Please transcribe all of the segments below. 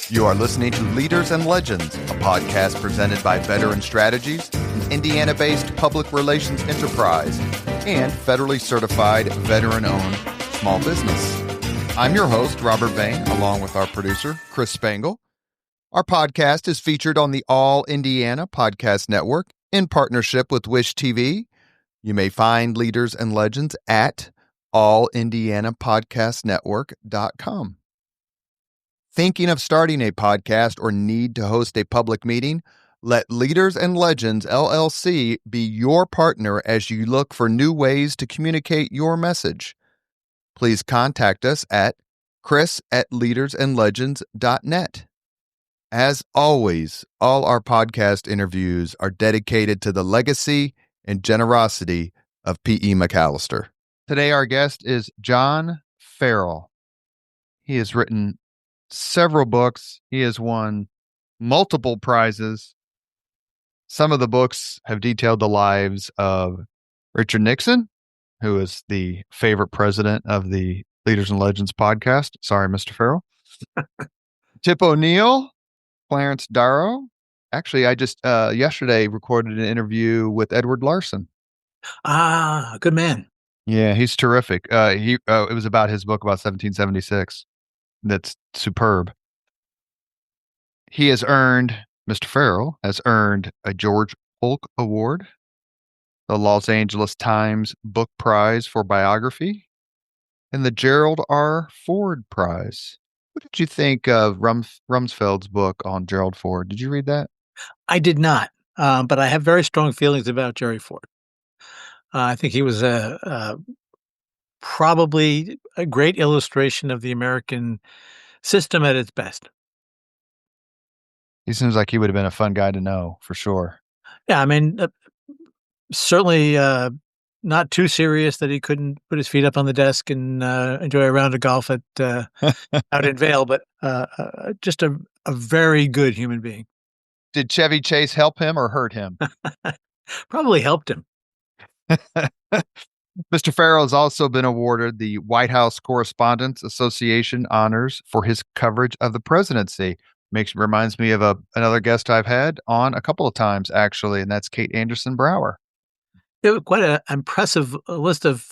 You are listening to Leaders and Legends, a podcast presented by Veteran Strategies, an Indiana-based public relations enterprise, and federally certified veteran-owned small business. I'm your host, Robert Bain, along with our producer, Chris Spangle. Our podcast is featured on the All Indiana Podcast Network in partnership with Wish TV. You may find Leaders and Legends at allindianapodcastnetwork.com. Thinking of starting a podcast or need to host a public meeting? Let Leaders and Legends LLC be your partner as you look for new ways to communicate your message. Please contact us at chris@leadersandlegends.net. As always, all our podcast interviews are dedicated to the legacy and generosity of P.E. McAllister. Today, our guest is John Farrell. He has written several books. He has won multiple prizes. Some of the books have detailed the lives of Richard Nixon, who is the favorite president of the Leaders and Legends podcast. Sorry, Mr. Farrell. Tip O'Neill, Clarence Darrow. Actually, I just yesterday recorded an interview with Edward Larson. Ah, good man. Yeah, he's terrific. It was about his book about 1776. That's superb. He has earned, Mr. Farrell has earned a George Polk Award, the Los Angeles Times Book Prize for Biography, and the Gerald R. Ford Prize. What did you think of Rumsfeld's book on Gerald Ford? Did you read that? I did not, but I have very strong feelings about Jerry Ford. I think he was probably a great illustration of the American system at its best. He seems like he would have been a fun guy to know, for sure. Yeah, I mean, certainly not too serious that he couldn't put his feet up on the desk and enjoy a round of golf at out in Vail, but just a very good human being. Did Chevy Chase help him or hurt him? Probably helped him. Mr. Farrell has also been awarded the White House Correspondents Association honors for his coverage of the presidency. Reminds me of another guest I've had on a couple of times, actually, and that's Kate Anderson Brower. It was quite an impressive list of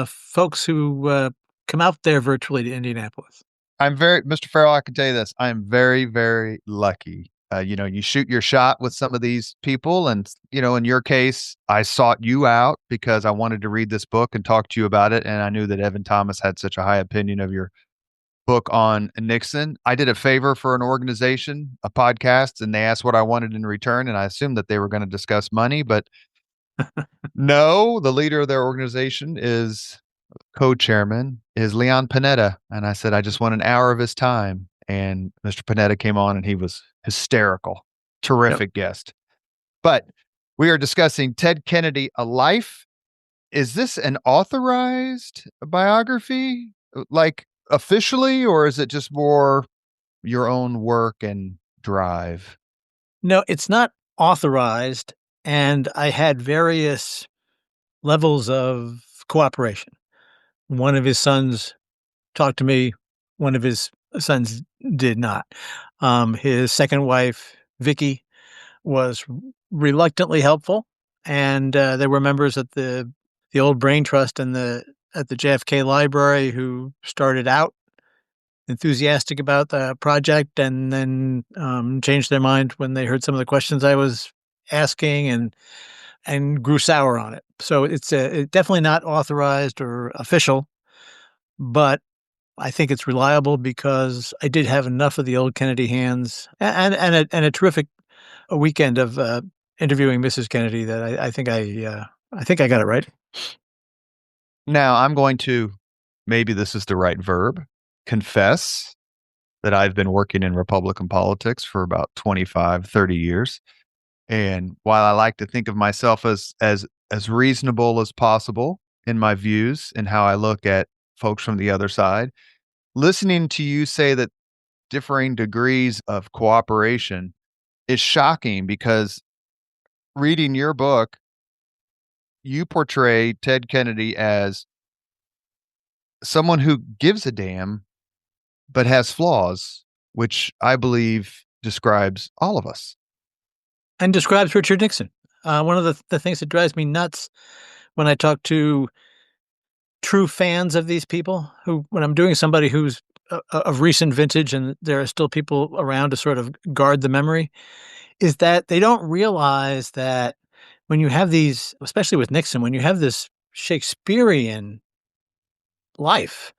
folks who come out there virtually to Indianapolis. Mr. Farrell, I can tell you this. I'm very, very lucky. You shoot your shot with some of these people. And, in your case, I sought you out because I wanted to read this book and talk to you about it. And I knew that Evan Thomas had such a high opinion of your book on Nixon. I did a favor for an organization, a podcast, and they asked what I wanted in return. And I assumed that they were going to discuss money, but no, the leader of their organization co-chairman is Leon Panetta. And I said, I just want an hour of his time. And Mr. Panetta came on and he was hysterical. Terrific guest. But we are discussing Ted Kennedy, A Life. Is this an authorized biography, like officially, or is it just more your own work and drive? No, it's not authorized. And I had various levels of cooperation. One of his sons talked to me. One of his sons did not. His second wife, Vicky, was reluctantly helpful, and there were members at the old Brain Trust and at the JFK Library who started out enthusiastic about the project and then changed their mind when they heard some of the questions I was asking and grew sour on it. So it's definitely not authorized or official, but I think it's reliable because I did have enough of the old Kennedy hands and a terrific weekend of interviewing Mrs. Kennedy that I think I got it right. Now I'm going to, maybe this is the right verb, confess that I've been working in Republican politics for about 25, 30 years. And while I like to think of myself as reasonable as possible in my views and how I look at folks from the other side, listening to you say that differing degrees of cooperation is shocking because reading your book, you portray Ted Kennedy as someone who gives a damn but has flaws. which I believe describes all of us. And describes Richard Nixon. One of the things that drives me nuts when I talk to true fans of these people, who, when I'm doing somebody who's of recent vintage and there are still people around to sort of guard the memory, is that they don't realize that when you have these, especially with Nixon, when you have this Shakespearean life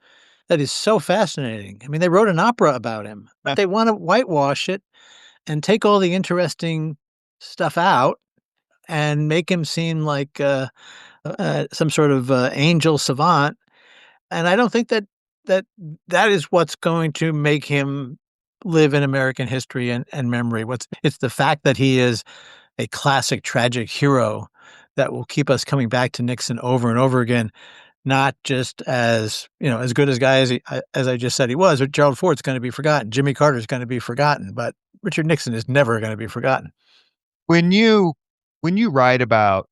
that is so fascinating. I mean, they wrote an opera about him, but Eh, they want to whitewash it and take all the interesting stuff out and make him seem like some sort of angel savant. And I don't think that that is what's going to make him live in American history and memory. It's the fact that he is a classic tragic hero that will keep us coming back to Nixon over and over again, not just as, as good as guy as I just said he was. But Gerald Ford's going to be forgotten. Jimmy Carter's going to be forgotten, but Richard Nixon is never going to be forgotten. When you write about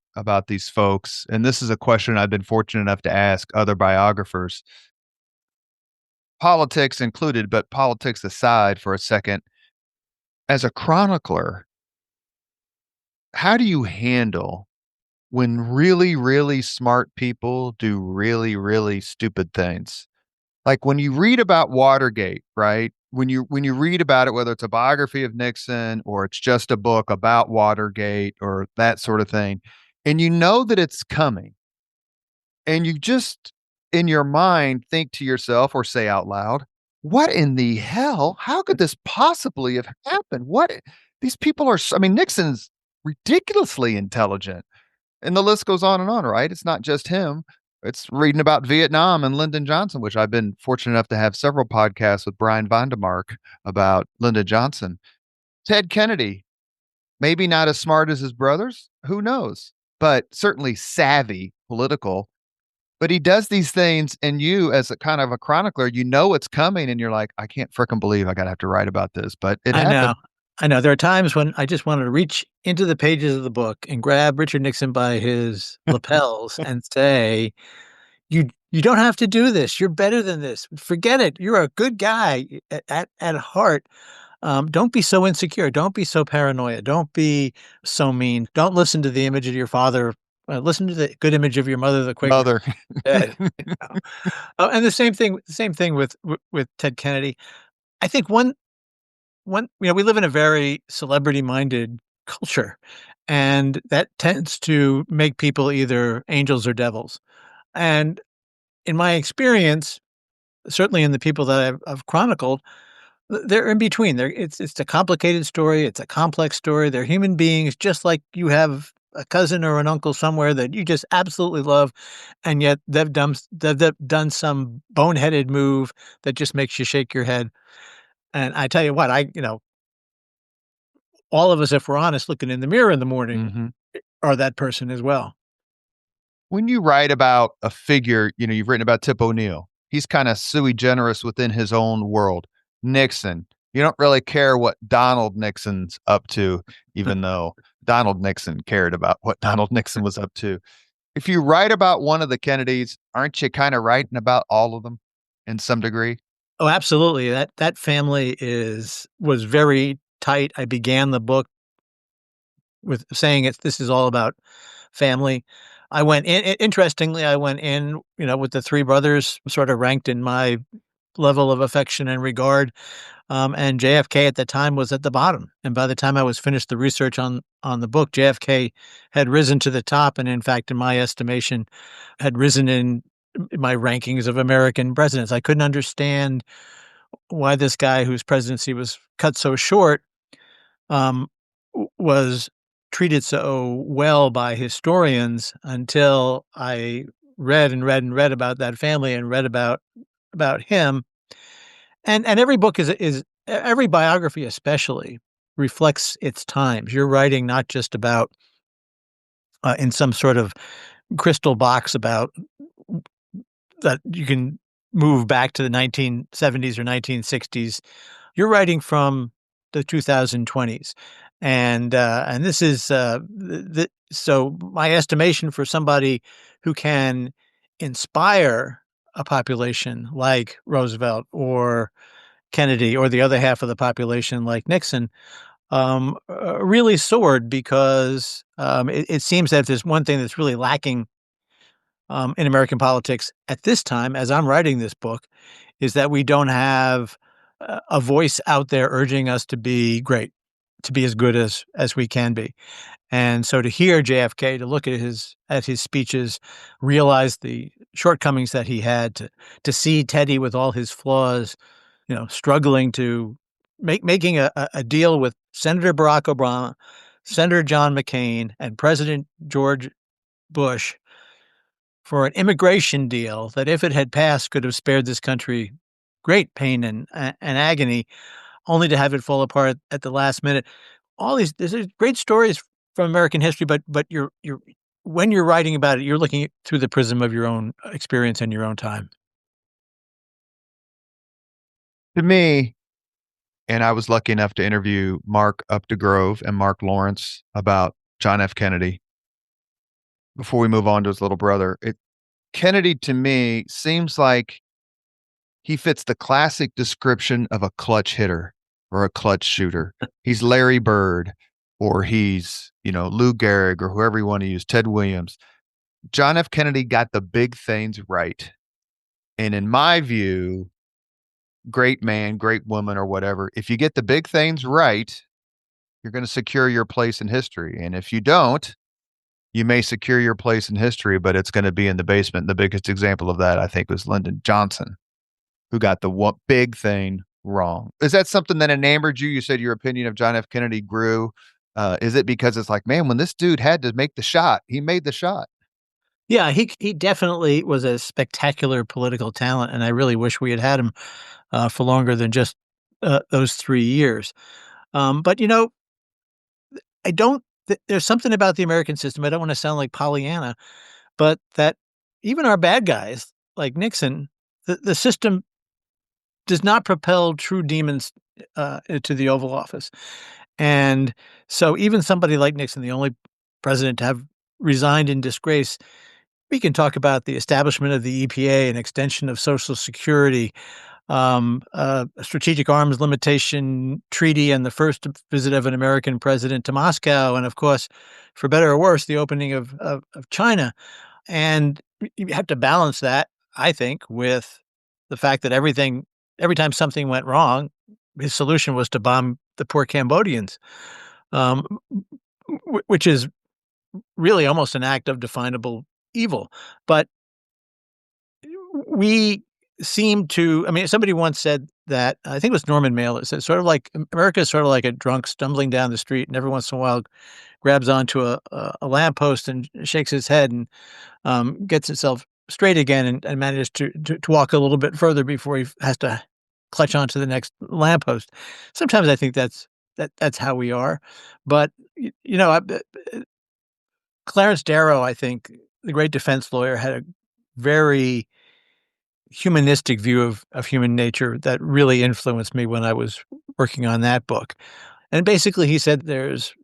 these folks, and this is a question I've been fortunate enough to ask other biographers, politics included, but politics aside for a second, as a chronicler, how do you handle when really, really smart people do really, really stupid things? Like when you read about Watergate, right? When you read about it, whether it's a biography of Nixon or it's just a book about Watergate or that sort of thing, and you know that it's coming, and you just in your mind think to yourself or say out loud, what in the hell? How could this possibly have happened? What these people are, I mean, Nixon's ridiculously intelligent. And the list goes on and on, right? It's not just him. It's reading about Vietnam and Lyndon Johnson, which I've been fortunate enough to have several podcasts with Brian Vandemark about Lyndon Johnson. Ted Kennedy, maybe not as smart as his brothers, who knows, but certainly savvy political. But he does these things, and you, as a kind of a chronicler, you know it's coming, and you're like, I can't frickin' believe I gotta have to write about this, but it I know. happened. I know. There are times when I just wanted to reach into the pages of the book and grab Richard Nixon by his lapels and say, you don't have to do this. You're better than this. Forget it. You're a good guy at heart. Don't be so insecure. Don't be so paranoid. Don't be so mean. Don't listen to the image of your father. Listen to the good image of your mother, the Quaker Mother. dead. And the same thing with Ted Kennedy. I think we live in a very celebrity-minded culture, and that tends to make people either angels or devils. And in my experience, certainly in the people that I've chronicled, they're in between. It's a complicated story. It's a complex story. They're human beings, just like you have a cousin or an uncle somewhere that you just absolutely love, and yet they've done some boneheaded move that just makes you shake your head. And I tell you what, all of us, if we're honest, looking in the mirror in the morning, Mhm. are that person as well. When you write about a figure, you've written about Tip O'Neill. He's kind of sui generis within his own world. Nixon, you don't really care what Donald Nixon's up to, even though Donald Nixon cared about what Donald Nixon was up to. If you write about one of the Kennedys, aren't you kind of writing about all of them in some degree? Oh, absolutely. That family was very tight. I began the book with saying this is all about family. I went in, interestingly, I went in, with the three brothers sort of ranked in my level of affection and regard. And JFK at the time was at the bottom. And by the time I was finished the research on the book, JFK had risen to the top. And in fact, in my estimation, had risen in my rankings of American presidents. I couldn't understand why this guy whose presidency was cut so short um, was treated so well by historians until I read and read and read about that family and read about him. And every book is every biography especially reflects its times. You're writing not just about in some sort of crystal box about that you can move back to the 1970s or 1960s. You're writing from the 2020s, and this is so my estimation for somebody who can inspire a population like Roosevelt or Kennedy or the other half of the population like Nixon really soared because it seems that if there's one thing that's really lacking in American politics at this time, as I'm writing this book, is that we don't have a voice out there urging us to be great, to be as good as we can be. And so to hear JFK, to look at his speeches, realize the shortcomings that he had, to see Teddy with all his flaws, struggling to making a deal with Senator Barack Obama, Senator John McCain, and President George Bush for an immigration deal that, if it had passed, could have spared this country great pain and agony, only to have it fall apart at the last minute. All these are great stories from American history, but you're when you're writing about it, you're looking through the prism of your own experience and your own time. To me, and I was lucky enough to interview Mark Updegrove and Mark Lawrence about John F. Kennedy before we move on to his little brother. Kennedy to me seems like he fits the classic description of a clutch hitter or a clutch shooter. He's Larry Bird, or he's, Lou Gehrig, or whoever you want to use, Ted Williams. John F. Kennedy got the big things right. And in my view, great man, great woman, or whatever, if you get the big things right, you're going to secure your place in history. And if you don't, you may secure your place in history, but it's going to be in the basement. The biggest example of that, I think, was Lyndon Johnson, who got the one big thing wrong. Is that something that enamored you? You said your opinion of John F. Kennedy grew. Is it because it's like, man, when this dude had to make the shot, he made the shot? Yeah, he definitely was a spectacular political talent, and I really wish we had had him for longer than just those 3 years. But I don't. There's something about the American system. I don't want to sound like Pollyanna, but that even our bad guys like Nixon, the system does not propel true demons to the Oval Office. And so even somebody like Nixon, the only president to have resigned in disgrace, we can talk about the establishment of the EPA and extension of Social Security, a strategic arms limitation treaty, and the first visit of an American president to Moscow, and of course, for better or worse, the opening of China. And you have to balance that, I think, with the fact that every time something went wrong, his solution was to bomb the poor Cambodians, um, which is really almost an act of definable evil. But we seem to, I mean, somebody once said that, I think it was Norman Mailer, said sort of like America is sort of like a drunk stumbling down the street, and every once in a while grabs onto a lamppost and shakes his head and gets itself straight again and manages to walk a little bit further before he has to clutch onto the next lamppost. Sometimes I think that's how we are. But, Clarence Darrow, I think, the great defense lawyer, had a very humanistic view of human nature that really influenced me when I was working on that book. And basically, he said there's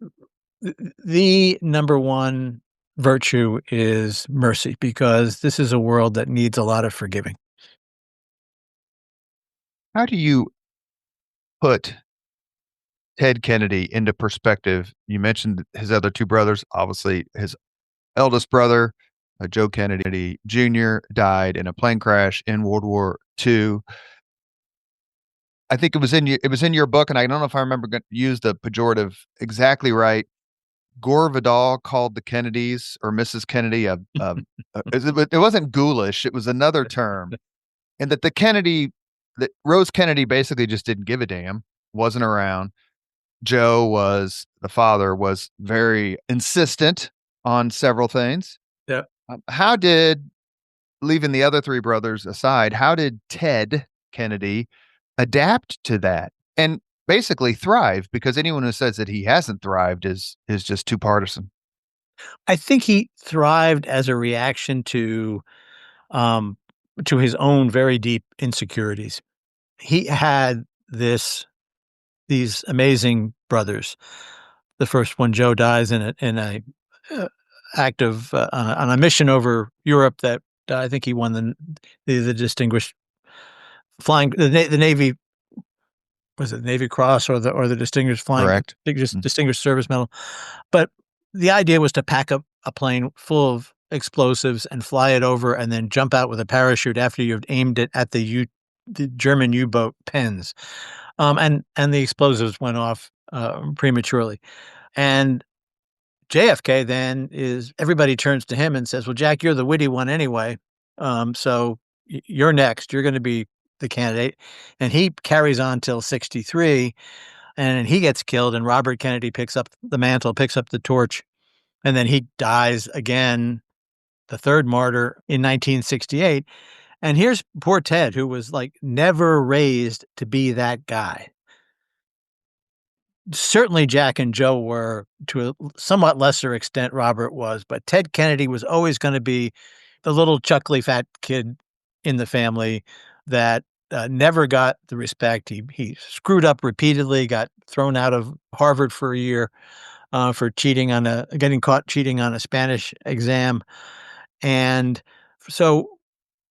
the number one virtue is mercy, because this is a world that needs a lot of forgiving. How do you put Ted Kennedy into perspective? You mentioned his other two brothers. Obviously, his eldest brother, Joe Kennedy Jr., died in a plane crash in World War II. I think it was in your book, and I don't know if I remember use the pejorative exactly right. Gore Vidal called the Kennedys or Mrs. Kennedy it wasn't ghoulish, it was another term, and that Rose Kennedy basically just didn't give a damn, wasn't around. Joe was the father was very insistent on several things. Yeah. How did leaving the other three brothers aside, how did Ted Kennedy adapt to that and basically thrive? Because anyone who says that he hasn't thrived is just too partisan. I think he thrived as a reaction um, to his own very deep insecurities. He had these amazing brothers. The first one, Joe, dies in a act of on a mission over Europe that I think he won the distinguished flying the Navy was it Navy Cross or the Correct. Distinguished Service Medal. But the idea was to pack up a plane full of explosives and fly it over and then jump out with a parachute after you've aimed it at the German U-boat pens. And the explosives went off prematurely. And JFK then everybody turns to him and says, "Well, Jack, you're the witty one anyway. So you're next. You're going to be the candidate." And he carries on till 63, and he gets killed, and Robert Kennedy picks up the mantle, picks up the torch, and then he dies again, the third martyr, in 1968. And here's poor Ted, who was like never raised to be that guy. Certainly Jack and Joe were, to a somewhat lesser extent Robert was, but Ted Kennedy was always going to be the little chuckly fat kid in the family that never got the respect. He screwed up repeatedly, got thrown out of Harvard for a year for getting caught cheating on a Spanish exam. And so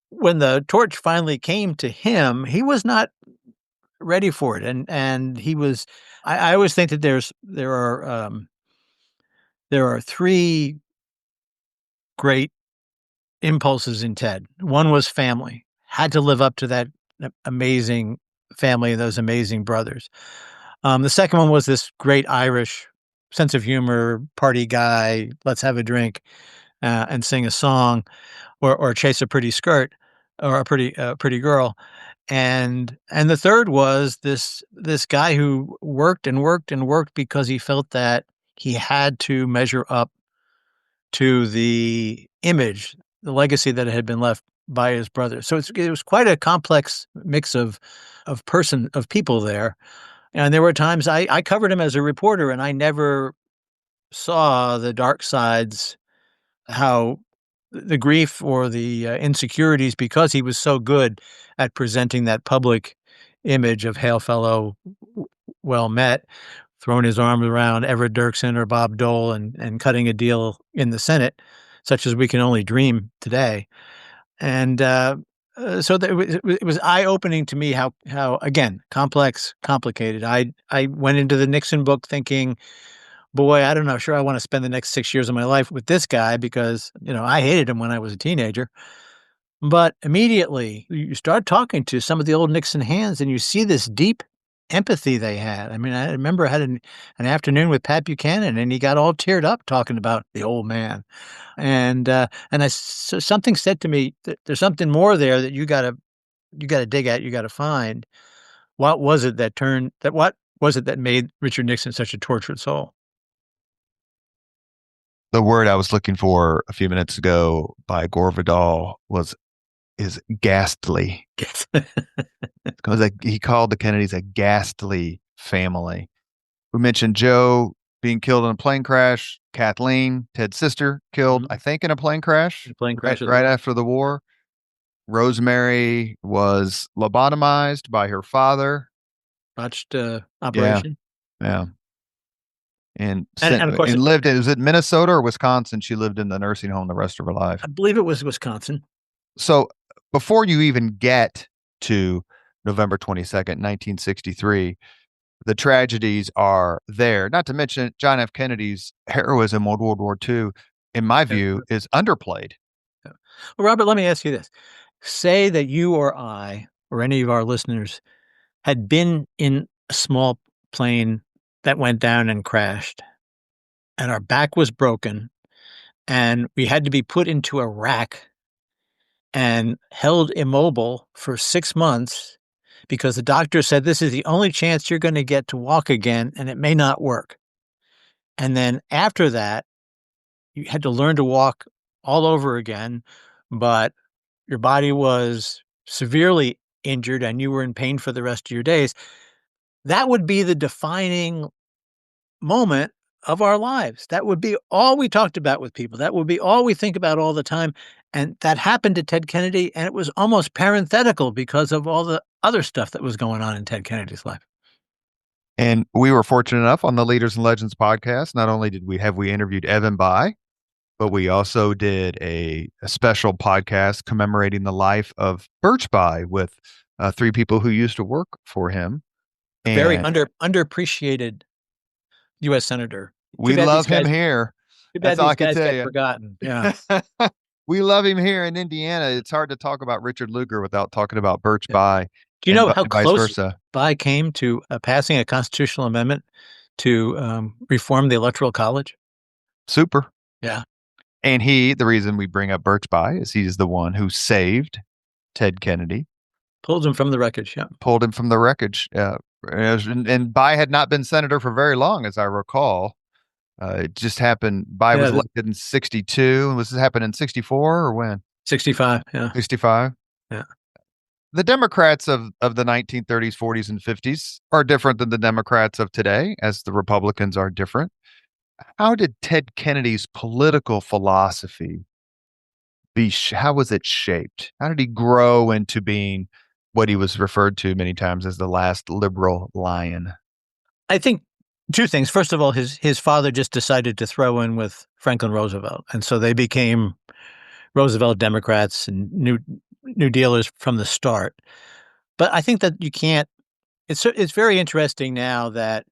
when the torch finally came to him, he was not ready for it. And he was, I always think that there are three great impulses in Ted. One was family, had to live up to that amazing family and those amazing brothers. The second one was this great Irish sense of humor, party guy, let's have a drink and sing a song or chase a pretty skirt or a pretty girl. And the third was this guy who worked and worked and worked because he felt that he had to measure up to the image, the legacy that had been left by his brother. So it was quite a complex mix of people there. And there were times I covered him as a reporter, and I never saw the dark sides, how the grief or the insecurities, because he was so good at presenting that public image of hail fellow, well met, throwing his arms around Everett Dirksen or Bob Dole and cutting a deal in the Senate, such as we can only dream today. And so it was eye-opening to me how again, complex, complicated. I went into the Nixon book thinking, boy, I don't know, sure I want to spend the next 6 years of my life with this guy because, I hated him when I was a teenager. But immediately you start talking to some of the old Nixon hands and you see this deep empathy they had. I mean, I remember I had an afternoon with Pat Buchanan and he got all teared up talking about the old man. So something said to me that there's something more there that you gotta dig at, you gotta find. What was it that made Richard Nixon such a tortured soul? The word I was looking for a few minutes ago by Gore Vidal is ghastly. Because he called the Kennedys a ghastly family. We mentioned Joe being killed in a plane crash. Kathleen, Ted's sister, killed, I think, in a plane crash. Plane crash right after the war. Rosemary was lobotomized by her father. Botched operation. Yeah. And Of course, lived in, was it Minnesota or Wisconsin? She lived in the nursing home the rest of her life. I believe it was Wisconsin. So before you even get to November 22nd, 1963, the tragedies are there. Not to mention John F. Kennedy's heroism in World War II, in my view, is underplayed. Well, Robert, let me ask you this. Say that you or I or any of our listeners had been in a small plane that went down and crashed, and our back was broken, and we had to be put into a rack and held immobile for 6 months because the doctor said this is the only chance you're going to get to walk again, and it may not work. And then after that, you had to learn to walk all over again, but your body was severely injured and you were in pain for the rest of your days. That would be the defining moment of our lives. That would be all we talked about with people. That would be all we think about all the time. And that happened to Ted Kennedy, and it was almost parenthetical because of all the other stuff that was going on in Ted Kennedy's life. And we were fortunate enough on the Leaders and Legends podcast. Not only did we interviewed Evan Bayh, but we also did a special podcast commemorating the life of Birch Bayh with 3 people who used to work for him. A very And underappreciated U.S. senator. Too we bad these love him guys. here. Too That's bad all these I can guys tell get you. forgotten. Yeah. We love him here in Indiana. It's hard to talk about Richard Lugar without talking about Birch Yeah. Bayh Do you and, know how and vice close versa. Bai came to passing a constitutional amendment to reform the Electoral College? Super. Yeah. And the reason we bring up Birch Bayh is he's the one who saved Ted Kennedy, Pulled him from the wreckage. Yeah. pulled him from the wreckage. And Bayh had not been senator for very long, as I recall. It just happened. Bayh was Yeah. elected in 62. Was this happened in 64 or when? 65. Yeah. 65. Yeah. The Democrats of the 1930s, 40s, and 50s are different than the Democrats of today, as the Republicans are different. How did Ted Kennedy's political philosophy how was it shaped? How did he grow into being what he was referred to many times as the last liberal lion? I think two things. First of all, his father just decided to throw in with Franklin Roosevelt, and so they became Roosevelt Democrats and New Dealers from the start. But I think that you can't. It's very interesting now that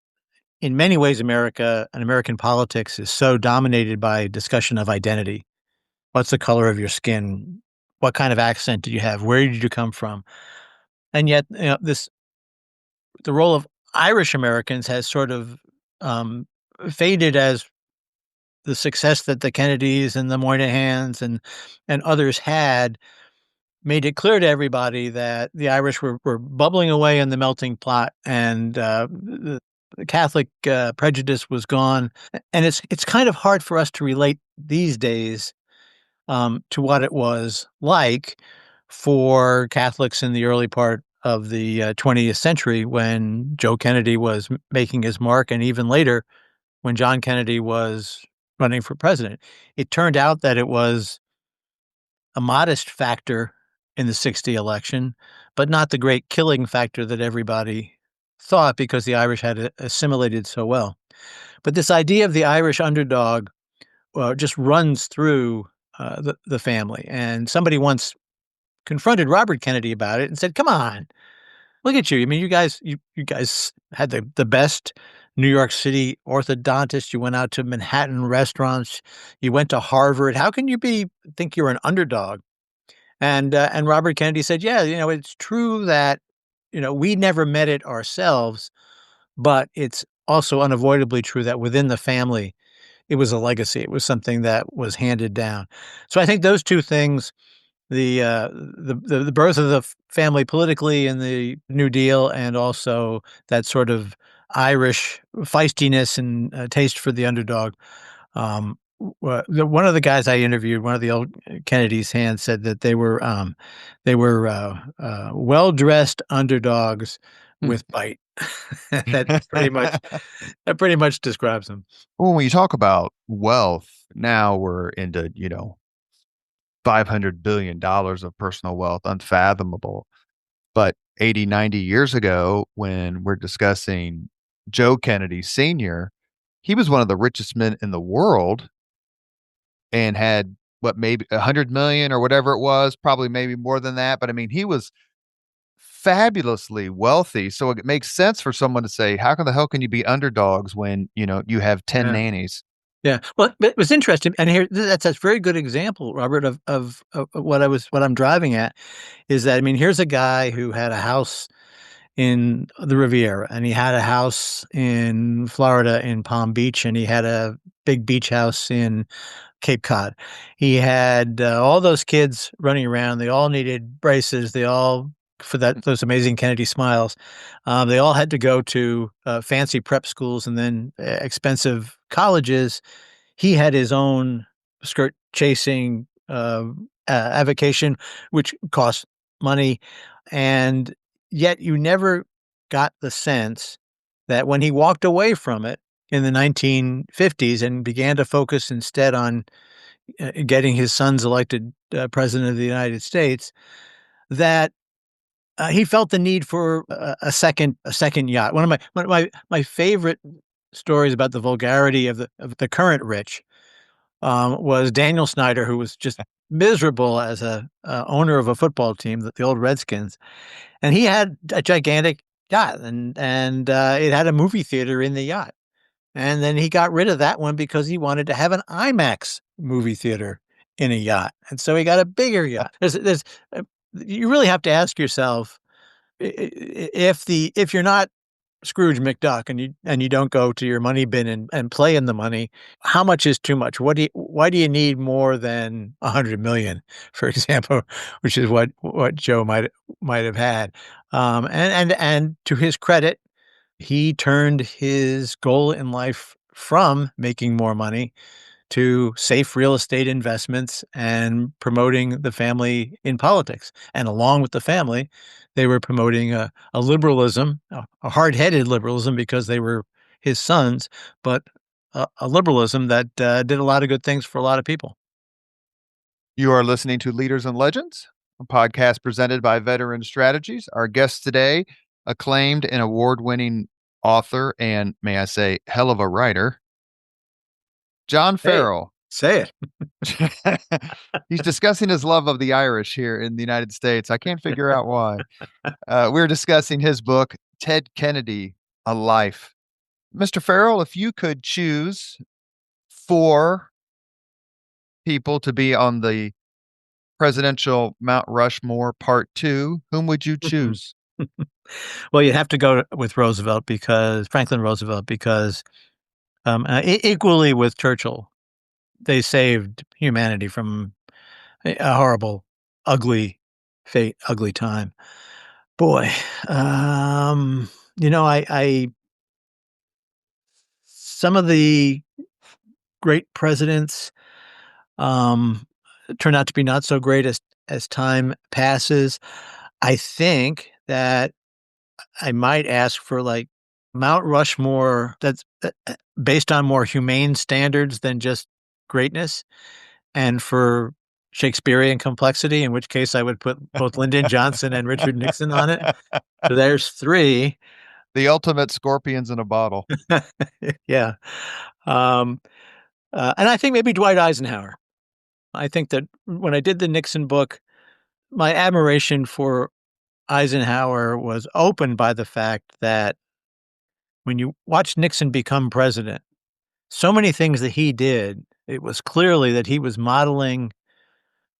in many ways America and American politics is so dominated by discussion of identity. What's the color of your skin? What kind of accent did you have? Where did you come from? And yet, this the role of Irish Americans has sort of um, faded as the success that the Kennedys and the Moynahans and others had made it clear to everybody that the Irish were bubbling away in the melting pot, and the Catholic prejudice was gone. And it's kind of hard for us to relate these days to what it was like for Catholics in the early part of the 20th century when Joe Kennedy was making his mark, and even later when John Kennedy was running for president. It turned out that it was a modest factor in the 60 election, but not the great killing factor that everybody thought because the Irish had assimilated so well. But this idea of the Irish underdog just runs through the family. And somebody once confronted Robert Kennedy about it and said, "Come on, look at you. I mean, you guys had the best New York City orthodontist. You went out to Manhattan restaurants. You went to Harvard. How can you think you're an underdog?" And Robert Kennedy said, "Yeah, it's true that we never met it ourselves, but it's also unavoidably true that within the family, it was a legacy. It was something that was handed down." So I think those two things, the birth of the family politically in the New Deal, and also that sort of Irish feistiness and taste for the underdog. One of the guys I interviewed, one of the old Kennedy's hands, said that they were well dressed underdogs with bite. that pretty much that pretty much describes them. Well, when you talk about wealth, now we're into, $500 billion of personal wealth, unfathomable. But 80, 90 years ago, when we're discussing Joe Kennedy Sr., he was one of the richest men in the world and had what, maybe 100 million or whatever it was, probably maybe more than that. But I mean, he was fabulously wealthy. So it makes sense for someone to say, how can the hell can you be underdogs when, you have 10 Yeah. nannies? Yeah. Well, it was interesting, and here that's a very good example, Robert, of what I'm driving at is that, I mean, here's a guy who had a house in the Riviera, and he had a house in Florida in Palm Beach, and he had a big beach house in Cape Cod. He had all those kids running around. They all needed braces. They all for those amazing Kennedy smiles. They all had to go to fancy prep schools and then expensive colleges. He had his own skirt chasing avocation, which cost money, and yet you never got the sense that when he walked away from it in the 1950s and began to focus instead on getting his sons elected president of the United States, that he felt the need for a second yacht. One of my favorite stories about the vulgarity of the current rich was Daniel Snyder, who was just miserable as a owner of a football team, the old Redskins, and he had a gigantic yacht, and it had a movie theater in the yacht. And then he got rid of that one because he wanted to have an IMAX movie theater in a yacht. And so he got a bigger yacht. Uh, you really have to ask yourself if you're not Scrooge McDuck and you don't go to your money bin and play in the money, how much is too much? Why do you need more than 100 million, for example, which is what Joe might have had. And to his credit, he turned his goal in life from making more money to safe real estate investments and promoting the family in politics. And along with the family, they were promoting a liberalism, a hard-headed liberalism because they were his sons, but a liberalism that did a lot of good things for a lot of people. You are listening to Leaders and Legends, a podcast presented by Veteran Strategies. Our guest today, acclaimed and award winning author, and may I say, hell of a writer, John Hey, Farrell. say it. He's discussing his love of the Irish here in the United States. I can't figure out why. We're discussing his book, Ted Kennedy, A Life. Mr. Farrell, if you could choose four people to be on the presidential Mount Rushmore Part Two, whom would you choose? Well, you have to go with Roosevelt because Franklin Roosevelt, because equally with Churchill, they saved humanity from a horrible, ugly fate, ugly time. Boy, um, I some of the great presidents um, turn out to be not so great as time passes. I think that I might ask for like Mount Rushmore that's based on more humane standards than just greatness, and for Shakespearean complexity, in which case I would put both Lyndon Johnson and Richard Nixon on it. So there's three. The ultimate scorpions in a bottle. Yeah. Um, and I think maybe Dwight Eisenhower. I think that when I did the Nixon book, my admiration for Eisenhower was opened by the fact that when you watch Nixon become president, so many things that he did, it was clearly that he was modeling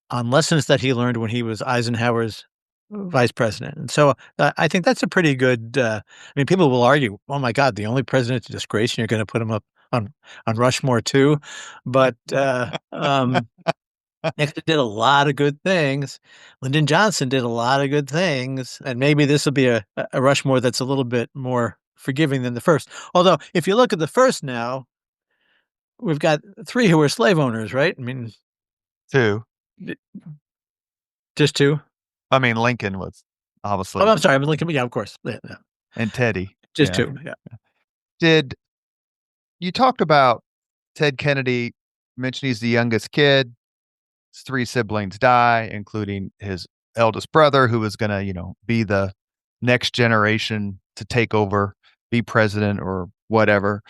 on lessons that he learned when he was Eisenhower's vice president. And so I think that's a pretty good. I mean, people will argue, "Oh my God, the only president to disgrace, and you're going to put him up on Rushmore too." But Nixon did a lot of good things. Lyndon Johnson did a lot of good things, and maybe this will be a Rushmore that's a little bit more forgiving than the first. Although, if you look at the first now, we've got three who were slave owners, right? I mean, Two. just two. I mean, Lincoln was Oh, obviously, I'm sorry. I'm Lincoln. Yeah, of course. Yeah, yeah. and Teddy. Just Yeah. two. Yeah. Did you talked about Ted Kennedy? Mentioned he's the youngest kid. His three siblings die, including his eldest brother, who was going to, be the next generation to take over, be president or whatever.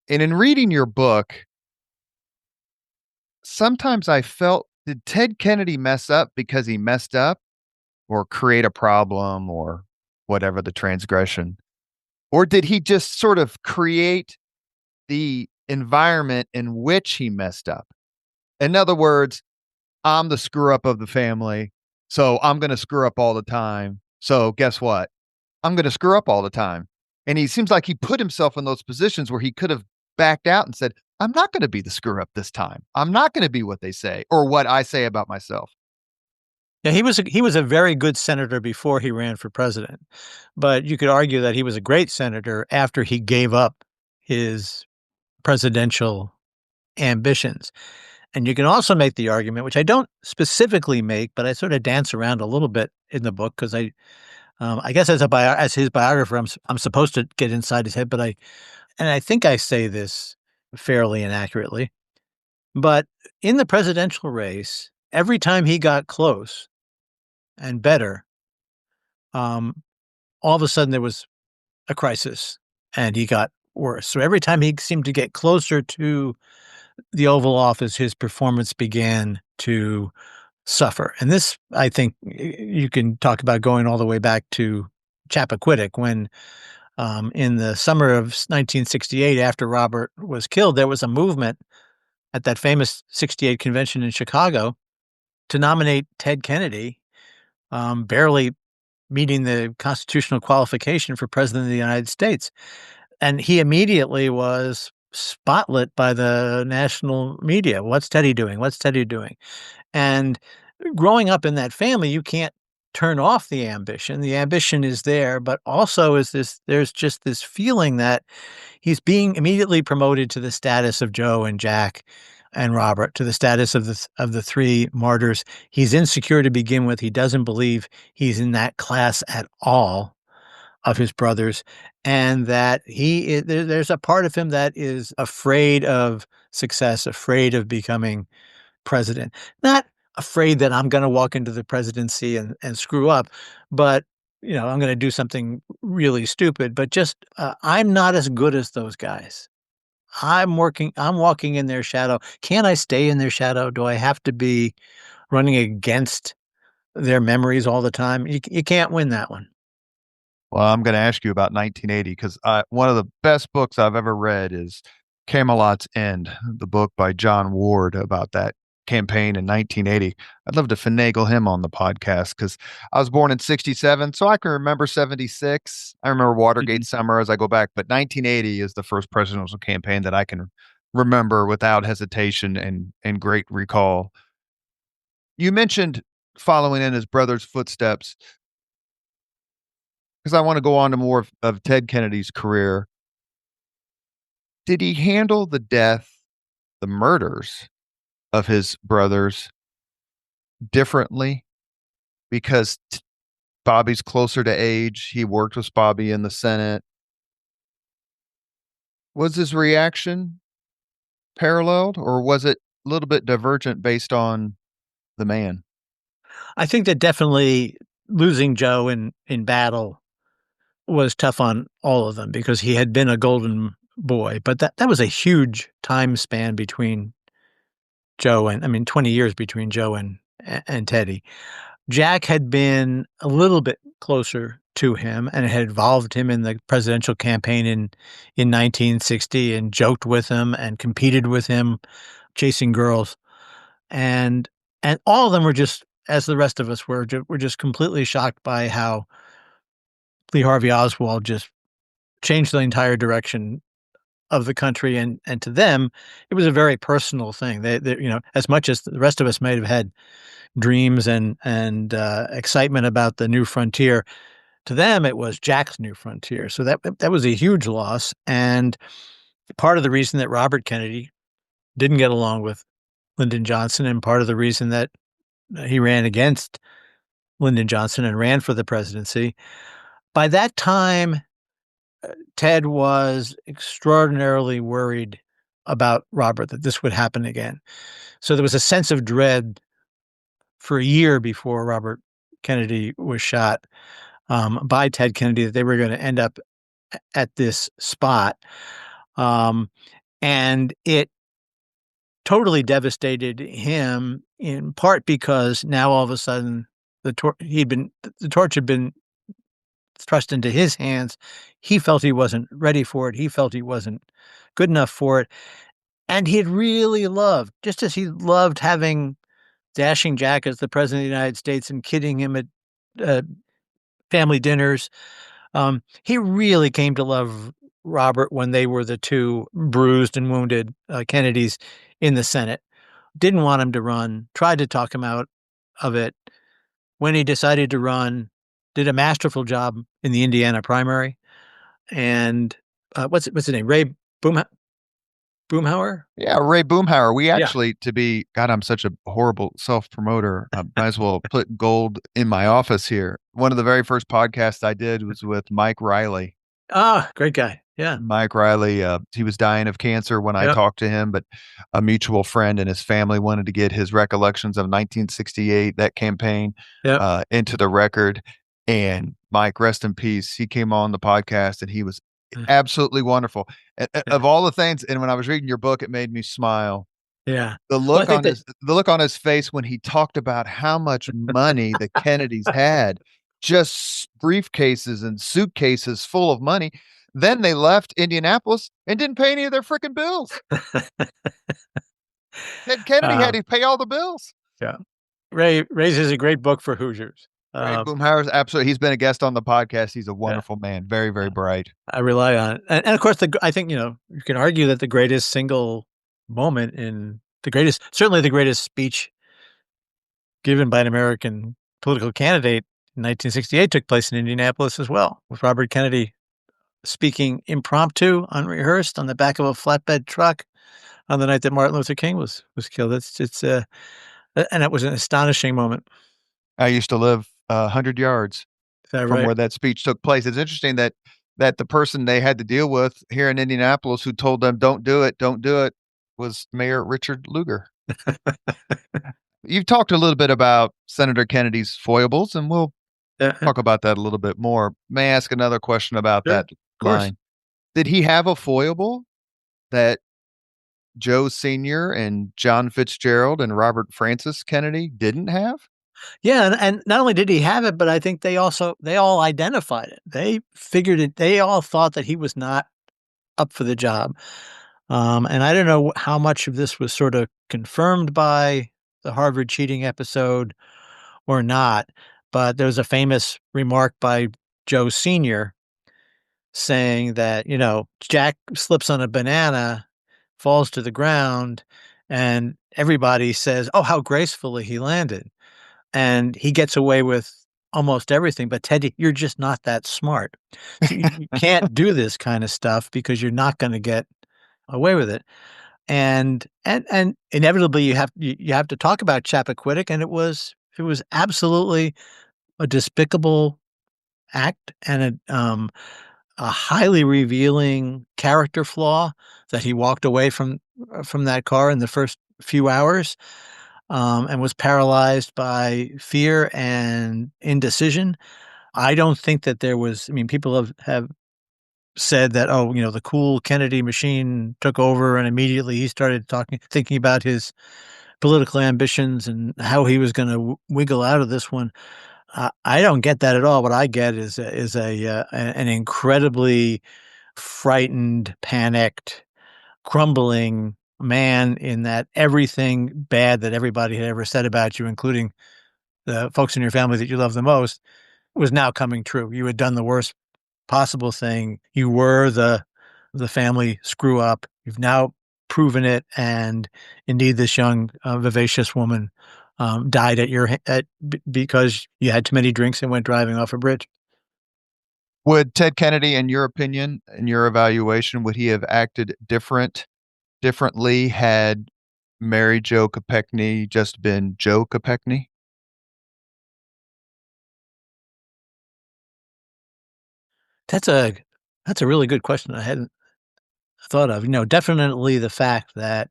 And in reading your book, sometimes I felt, did Ted Kennedy mess up because he messed up or create a problem or whatever the transgression? Or did he just sort of create the environment in which he messed up? In other words, I'm the screw up of the family. So I'm going to screw up all the time. So guess what? I'm going to screw up all the time. And he seems like he put himself in those positions where he could have backed out and said, I'm not going to be the screw up this time. I'm not going to be what they say or what I say about myself. Yeah, he was a very good senator before he ran for president, but you could argue that he was a great senator after he gave up his presidential ambitions. And you can also make the argument, which I don't specifically make, but I sort of dance around a little bit in the book because I guess as his biographer, I'm supposed to get inside his head, but I think I say this fairly inaccurately. But in the presidential race, every time he got close and better, um, all of a sudden there was a crisis and he got worse. So every time he seemed to get closer to the Oval Office, his performance began to suffer. And this, I think, you can talk about going all the way back to Chappaquiddick when in the summer of 1968, after Robert was killed, there was a movement at that famous 68 convention in Chicago to nominate Ted Kennedy, barely meeting the constitutional qualification for president of the United States. And he immediately was spotlit by the national media. What's Teddy doing? What's Teddy doing? And growing up in that family, you can't turn off the ambition. The ambition is there, but also there's just this feeling that he's being immediately promoted to the status of Joe and Jack and Robert, to the status of the three martyrs. He's insecure to begin with. He doesn't believe he's in that class at all of his brothers, and that there's a part of him that is afraid of success, afraid of becoming president. Not afraid that I'm going to walk into the presidency and screw up, but I'm going to do something really stupid. But just I'm not as good as those guys. I'm walking in their shadow. Can I stay in their shadow? Do I have to be running against their memories all the time? You can't win that one. Well, I'm going to ask you about 1980 because one of the best books I've ever read is Camelot's End, the book by John Ward about that campaign in 1980. I'd love to finagle him on the podcast because I was born in 67, so I can remember 76. I remember Watergate Mhm. summer as I go back, but 1980 is the first presidential campaign that I can remember without hesitation and great recall. You mentioned following in his brother's footsteps because I want to go on to more of Ted Kennedy's career. Did he handle the death, the murders of his brothers differently? Because Bobby's closer to age. He worked with Bobby in the Senate. Was his reaction paralleled or was it a little bit divergent based on the man? I think that definitely losing Joe in battle was tough on all of them because he had been a golden boy, but that was a huge time span between Joe and I mean 20 years between Joe and Teddy. Jack had been a little bit closer to him and had involved him in the presidential campaign in 1960 and joked with him and competed with him chasing girls. And all of them were just, as the rest of us were just completely shocked by how Lee Harvey Oswald just changed the entire direction of the country. And to them, it was a very personal thing. As much as the rest of us might have had dreams and excitement about the new frontier, to them it was Jack's new frontier. So that was a huge loss. And part of the reason that Robert Kennedy didn't get along with Lyndon Johnson, and part of the reason that he ran against Lyndon Johnson and ran for the presidency. By that time, Ted was extraordinarily worried about Robert, that this would happen again. So there was a sense of dread for a year before Robert Kennedy was shot by Ted Kennedy that they were going to end up at this spot. Um, and it totally devastated him in part because now all of a sudden the torch had been thrust into his hands. He felt he wasn't ready for it. He felt he wasn't good enough for it. And he had really loved, just as he loved having Dashing Jack as the president of the United States and kidding him at uh, family dinners. He really came to love Robert when they were the two bruised and wounded Kennedys in the Senate. Didn't want him to run, tried to talk him out of it. When he decided to run, did a masterful job in the Indiana primary. And what's his name? Ray Boom Boomhauer? Yeah, Ray Boomhauer. We Yeah. actually, to be, God, I'm such a horrible self promoter. I might as well put gold in my office here. One of the very first podcasts I did was with Mike Riley. Ah, great guy. Yeah. Mike Riley, he was dying of cancer when I Yep. talked to him, but a mutual friend and his family wanted to get his recollections of 1968, that campaign, Yep. into the record. And Mike, rest in peace, he came on the podcast and he was absolutely wonderful. Of Yeah. all the things, and when I was reading your book, it made me smile. Yeah. The Well, I look think on that his face when he talked about how much money the Kennedys had. just briefcases and suitcases full of money. Then they left Indianapolis and didn't pay any of their freaking bills. Ted Kennedy had Um, to pay all the bills. yeah. Ray raises a great book for Hoosiers. Ray Boomhauer's absolutely. He's been a guest on the podcast. He's a Yeah, wonderful man. Very, very yeah. bright. I rely on it. And of course, I think, you can argue that the greatest single moment certainly the greatest speech given by an American political candidate in 1968 took place in Indianapolis as well, with Robert Kennedy speaking impromptu, unrehearsed, on the back of a flatbed truck on the night that Martin Luther King was killed. And it was an astonishing moment. I used to live 100 yards Is that from right? where that speech took place. It's interesting that the person they had to deal with here in Indianapolis who told them don't do it, was Mayor Richard Lugar. You've talked a little bit about Senator Kennedy's foibles, and we'll Yeah, talk about that a little bit more. May I ask another question about sure, that of course. line? Did he have a foible that Joe Sr. and John Fitzgerald and Robert Francis Kennedy didn't have? Yeah, and not only did he have it, but I think they all identified it. They figured it. They all thought that he was not up for the job. And I don't know how much of this was sort of confirmed by the Harvard cheating episode or not, but there was a famous remark by Joe Sr. saying that, Jack slips on a banana, falls to the ground, and everybody says, "Oh, how gracefully he landed." And he gets away with almost everything. But Teddy, you're just not that smart. So you can't do this kind of stuff because you're not going to get away with it. And inevitably you have to talk about Chappaquiddick, and it was absolutely a despicable act and a highly revealing character flaw that he walked away from that car in the first few hours, and was paralyzed by fear and indecision. I don't think that there was. I mean, people have said that, oh, the cool Kennedy machine took over, and immediately he started thinking about his political ambitions and how he was going to wiggle out of this one. I don't get that at all. What I get is an incredibly frightened, panicked, crumbling man, in that everything bad that everybody had ever said about you, including the folks in your family that you love the most, was now coming true. You had done the worst possible thing. You were the family screw up. You've now proven it, and indeed, this young, vivacious woman died because you had too many drinks and went driving off a bridge. Would Ted Kennedy, in your opinion, in your evaluation, would he have acted differently had Mary Jo Kopechne just been Joe Kopechne? That's a that's a really good question I hadn't thought of. Definitely the fact that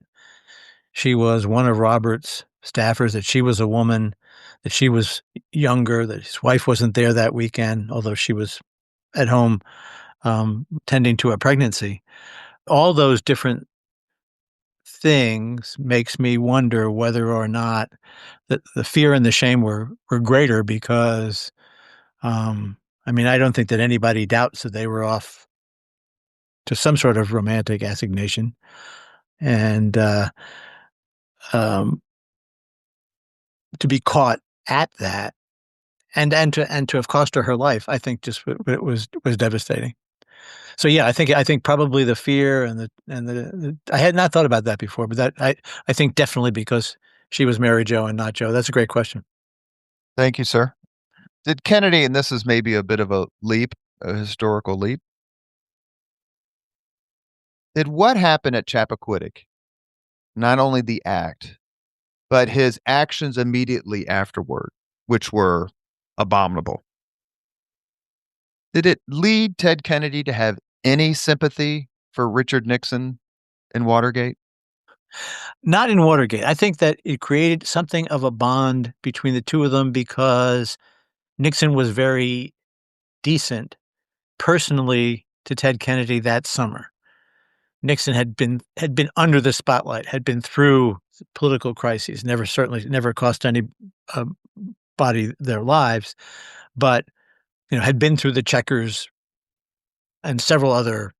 she was one of Robert's staffers, that she was a woman, that she was younger, that his wife wasn't there that weekend, although she was at home, tending to a pregnancy. All those different things makes me wonder whether or not the fear and the shame were greater because, I mean, I don't think that anybody doubts that they were off to some sort of romantic assignation. And um, to be caught at that, and to have cost her life, I think just it was devastating. So yeah, I think probably the fear and the I had not thought about that before, but that I think definitely because she was Mary Jo and not Joe. That's a great question. Thank you, sir. Did Kennedy, and this is maybe a bit of a leap, a historical leap, did what happened at Chappaquiddick, not only the act, but his actions immediately afterward, which were abominable, did it lead Ted Kennedy to have any sympathy for Richard Nixon in Watergate? Not in Watergate. I think that it created something of a bond between the two of them because Nixon was very decent personally to Ted Kennedy that summer. Nixon had been under the spotlight, had been through political crises, certainly never cost any uh, body their lives, but had been through the checkers and several other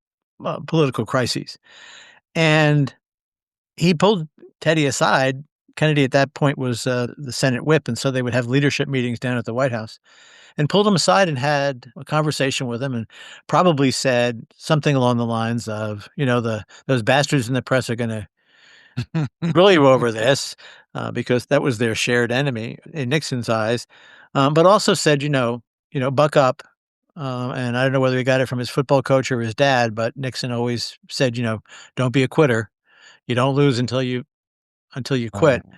political crises. And he pulled Teddy aside. Kennedy at that point was the Senate whip, and so they would have leadership meetings down at the White House, and pulled him aside and had a conversation with him, and probably said something along the lines of, those bastards in the press are going to grill you over this, because that was their shared enemy in Nixon's eyes, but also said, buck up. And I don't know whether he got it from his football coach or his dad, but Nixon always said, don't be a quitter. You don't lose until you quit. Oh.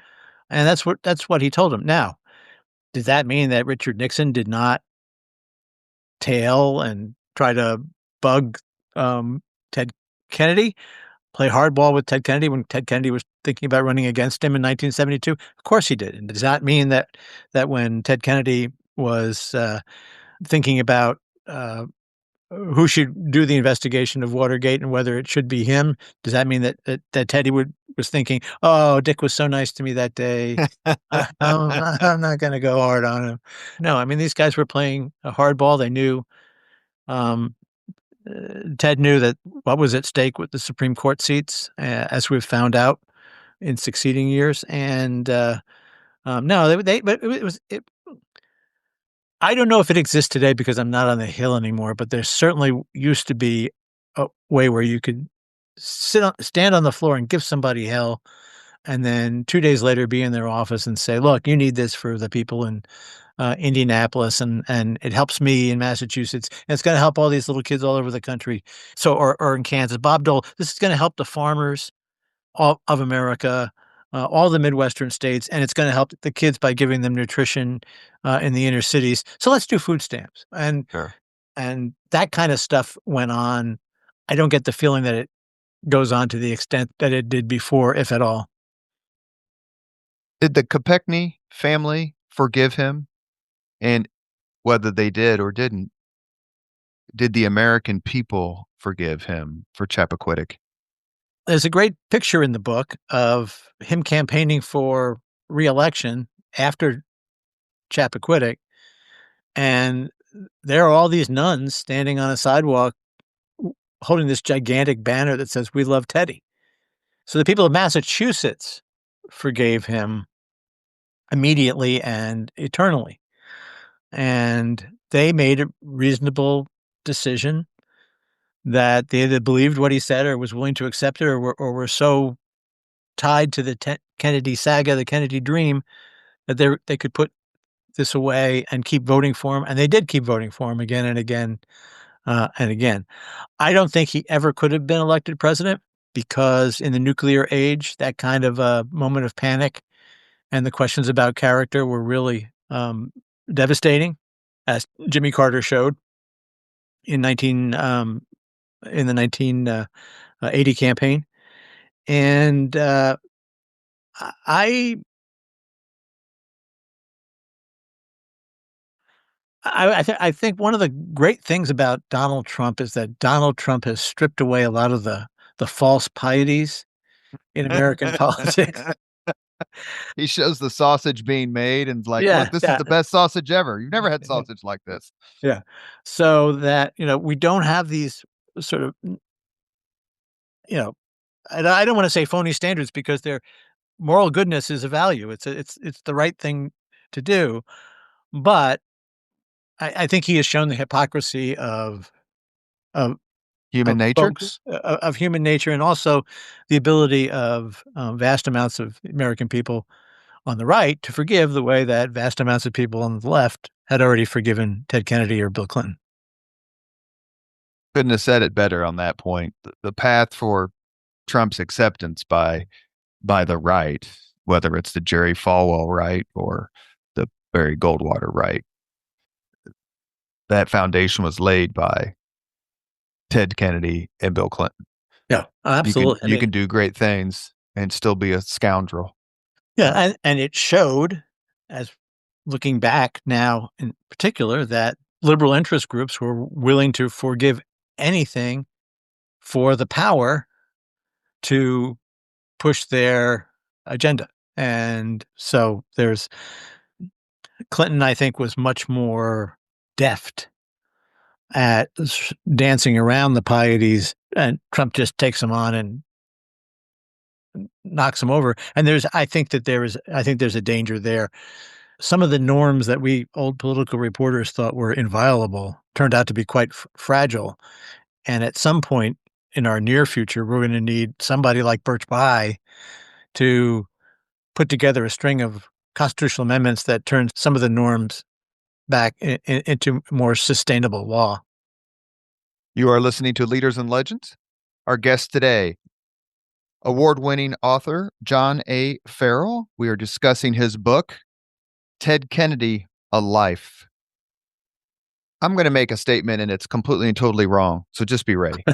And that's what he told him. Now, does that mean that Richard Nixon did not tail and try to bug Ted Kennedy, play hardball with Ted Kennedy when Ted Kennedy was thinking about running against him in 1972? Of course he did. And does that mean that when Ted Kennedy was thinking about who should do the investigation of Watergate and whether it should be him, does that mean that Teddy was thinking, "Oh, Dick was so nice to me that day. I'm not going to go hard on him." No, I mean these guys were playing a hardball. They knew. Um, Ted knew that what was at stake with the Supreme Court seats, as we've found out in succeeding years. And no, but it was. I don't know if it exists today because I'm not on the Hill anymore, but there certainly used to be a way where you could stand on the floor and give somebody hell, and then 2 days later be in their office and say, "Look, you need this for the people in Indianapolis, and it helps me in Massachusetts, and it's going to help all these little kids all over the country." So, or in Kansas, Bob Dole, this is going to help the farmers all of America, all the Midwestern states, and it's going to help the kids by giving them nutrition in the inner cities. So let's do food stamps, Sure. and that kind of stuff went on. I don't get the feeling that it goes on to the extent that it did before, if at all. Did the Kopechne family forgive him? And whether they did or didn't, did the American people forgive him for Chappaquiddick? There's a great picture in the book of him campaigning for reelection after Chappaquiddick, and there are all these nuns standing on a sidewalk holding this gigantic banner that says, "We love Teddy." So the people of Massachusetts forgave him immediately and eternally. And they made a reasonable decision that they either believed what he said or was willing to accept it, or were so tied to the Kennedy saga, the Kennedy dream, that they could put this away and keep voting for him. And they did keep voting for him again and again and again. I don't think he ever could have been elected president because in the nuclear age, that kind of a moment of panic and the questions about character were really devastating, as Jimmy Carter showed in 19 in the 1980 campaign. And I, I think one of the great things about Donald Trump is that Donald Trump has stripped away a lot of the false pieties in American politics. He shows the sausage being made and like, look, Yeah, this is yeah, the best sausage ever. You've never had sausage like this. yeah. So that we don't have these sort of you know and I don't want to say phony standards because their moral goodness is a value. It's the right thing to do, but I think he has shown the hypocrisy of Human of nature. folks of human nature, and also the ability of vast amounts of American people on the right to forgive the way that vast amounts of people on the left had already forgiven Ted Kennedy or Bill Clinton. Couldn't have said it better on that point. The path for Trump's acceptance by the right, whether it's the Jerry Falwell right or the Barry Goldwater right, that foundation was laid by Ted Kennedy and Bill Clinton. Yeah, You can absolutely. I you can mean, do great things and still be a scoundrel. yeah, Uh, and it showed, as looking back now in particular, that liberal interest groups were willing to forgive anything for the power to push their agenda. And so there's Clinton, I think, was much more deft at dancing around the pieties, and Trump just takes them on and knocks them over. And I think there's a danger there. Some of the norms that we old political reporters thought were inviolable turned out to be quite fragile. And at some point in our near future, we're going to need somebody like Birch Bayh to put together a string of constitutional amendments that turn some of the norms back into more sustainable law. You are listening to Leaders and Legends. Our guest today, award-winning author John A. Farrell. We are discussing his book, Ted Kennedy, A Life. I'm going to make a statement and it's completely and totally wrong, so just be ready.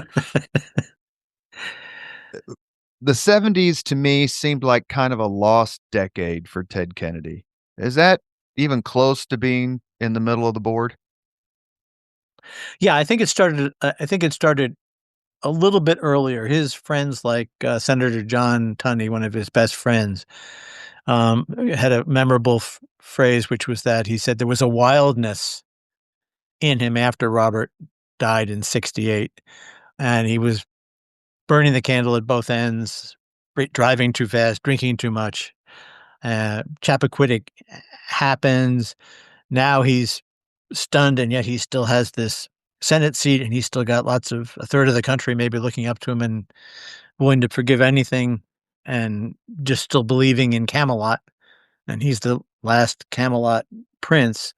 The 70s to me seemed like kind of a lost decade for Ted Kennedy. Is that even close to being in the middle of the board? Yeah, I think it started. I think it started a little bit earlier. His friends, like Senator John Tunney, one of his best friends, had a memorable phrase, which was that he said there was a wildness in him after Robert died in '68, and he was burning the candle at both ends, driving too fast, drinking too much. Chappaquiddick happens. Now he's stunned, and yet he still has this Senate seat, and he's still got a third of the country maybe looking up to him and willing to forgive anything, and just still believing in Camelot. And he's the last Camelot prince.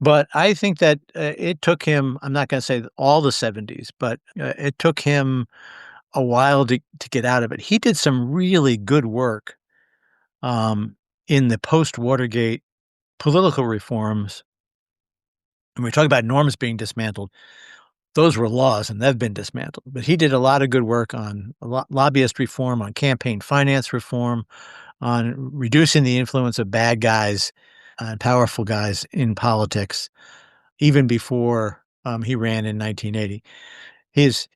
But I think that it took him, I'm not going to say all the 70s, but it took him a while to get out of it. He did some really good work um, in the post-Watergate political reforms. And we talk about norms being dismantled. Those were laws, and they've been dismantled. But he did a lot of good work on lobbyist reform, on campaign finance reform, on reducing the influence of bad guys and powerful guys in politics, even before he ran in 1980. His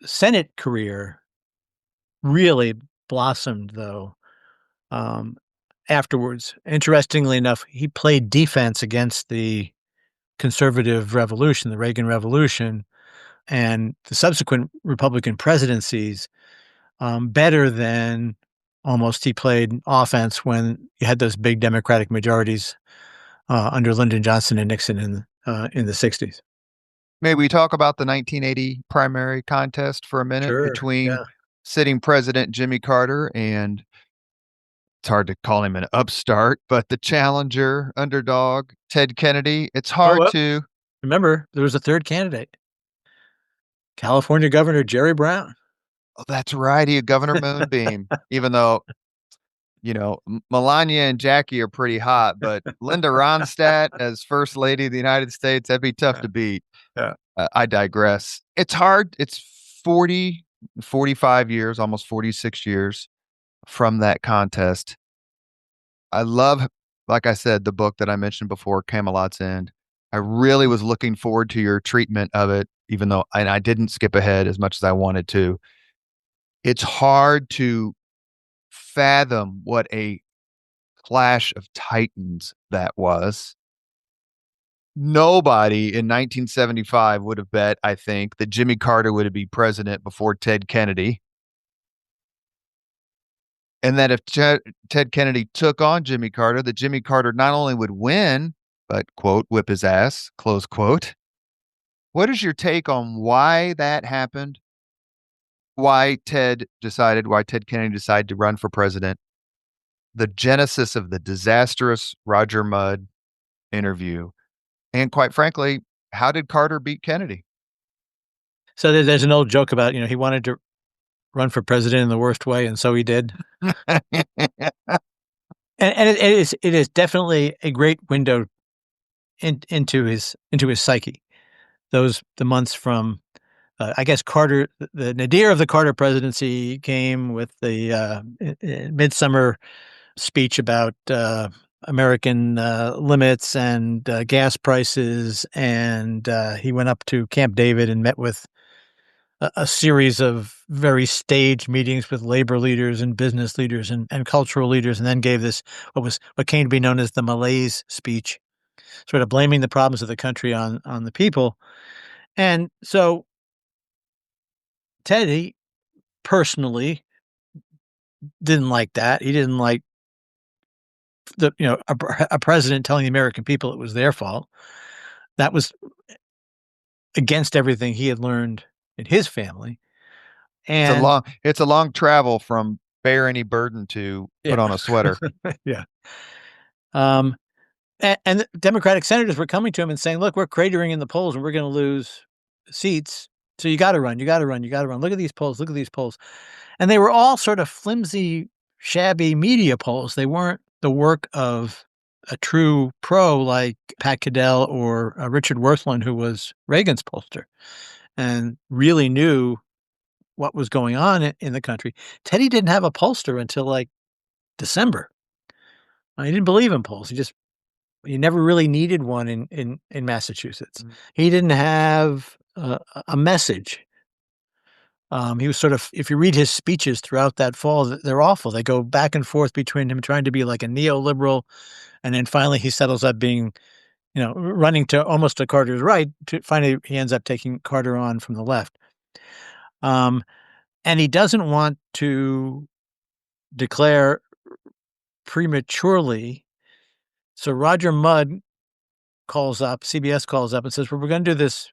Senate career really blossomed, though, um, afterwards. Interestingly enough, he played defense against the conservative revolution, the Reagan Revolution, and the subsequent Republican presidencies better than almost he played offense when you had those big Democratic majorities under Lyndon Johnson and Nixon in the 60s. May we talk about the 1980 primary contest for a minute Sure. between Yeah. sitting President Jimmy Carter and it's hard to call him an upstart, but the challenger underdog, Ted Kennedy. It's Oh, hard well, to, remember, there was a third candidate, California Governor Jerry Brown. oh, that's right. He, Governor Moonbeam, even though, Melania and Jackie are pretty hot, but Linda Ronstadt as First Lady of the United States, that'd be tough Yeah. to beat. Yeah. I digress. It's hard. It's 40, 45 years, almost 46 years from that contest. I love, like I said, the book that I mentioned before, Camelot's End. I really was looking forward to your treatment of it, even though and I didn't skip ahead as much as I wanted to. It's hard to fathom what a clash of titans that was. Nobody in 1975 would have bet, I think, that Jimmy Carter would be president before Ted Kennedy. And that if Ted Kennedy took on Jimmy Carter, that Jimmy Carter not only would win, but, quote, whip his ass, close quote. What is your take on why that happened? Why Ted Kennedy decided to run for president? The genesis of the disastrous Roger Mudd interview. And quite frankly, how did Carter beat Kennedy? So there's an old joke about, he wanted to run for president in the worst way, and so he did. And it is definitely a great window into his psyche. The months from I guess Carter, the nadir of the Carter presidency came with the midsummer speech about American limits and gas prices, and he went up to Camp David and met with a series of very staged meetings with labor leaders and business leaders and cultural leaders, and then gave this what came to be known as the Malaise speech. sort of blaming the problems of the country on the people. And so Teddy personally didn't like that. He didn't like a president telling the American people it was their fault. That was against everything he had learned in his family. And It's a long travel from bear any burden to put yeah, on a sweater. yeah. Um, and the Democratic senators were coming to him and saying, "Look, we're cratering in the polls, and we're going to lose seats. So you got to run. You got to run. You got to run. Look at these polls. Look at these polls." And they were all sort of flimsy, shabby media polls. They weren't the work of a true pro like Pat Caddell or Richard Worthland, who was Reagan's pollster and really knew what was going on in the country. Teddy didn't have a pollster until like December. He didn't believe in polls. He never really needed one in Massachusetts. Mm. He didn't have a message. He was sort of, if you read his speeches throughout that fall, they're awful. They go back and forth between him trying to be like a neoliberal, and then finally he settles up being, running to almost to Carter's right. To finally, he ends up taking Carter on from the left. Um, and he doesn't want to declare prematurely. So Roger Mudd calls up, CBS calls up and says, "Well, we're going to do this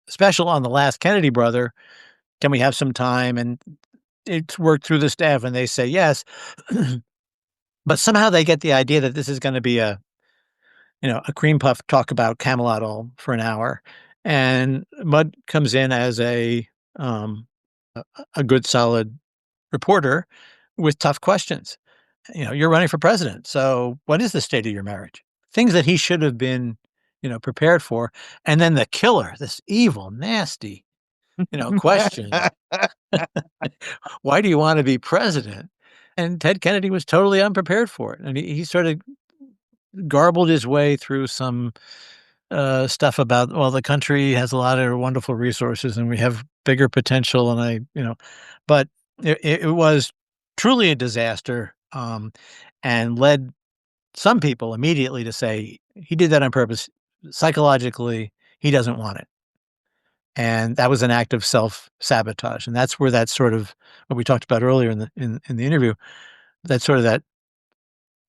special on the last Kennedy brother. Can we have some time?" And it's worked through the staff, and they say yes. But somehow they get the idea that this is going to be a cream puff talk about Camelot all for an hour. And Mudd comes in as um, a good, solid reporter with tough questions. You're running for president. So what is the state of your marriage? Things that he should have been, prepared for. And then the killer, this evil, nasty, question. Why do you want to be president? And Ted Kennedy was totally unprepared for it. And he sort of garbled his way through some stuff about, well, the country has a lot of wonderful resources and we have bigger potential. And but it was truly a disaster, and led some people immediately to say he did that on purpose. Psychologically, he doesn't want it. And that was an act of self-sabotage. And that's where that sort of what we talked about earlier in the interview, that sort of that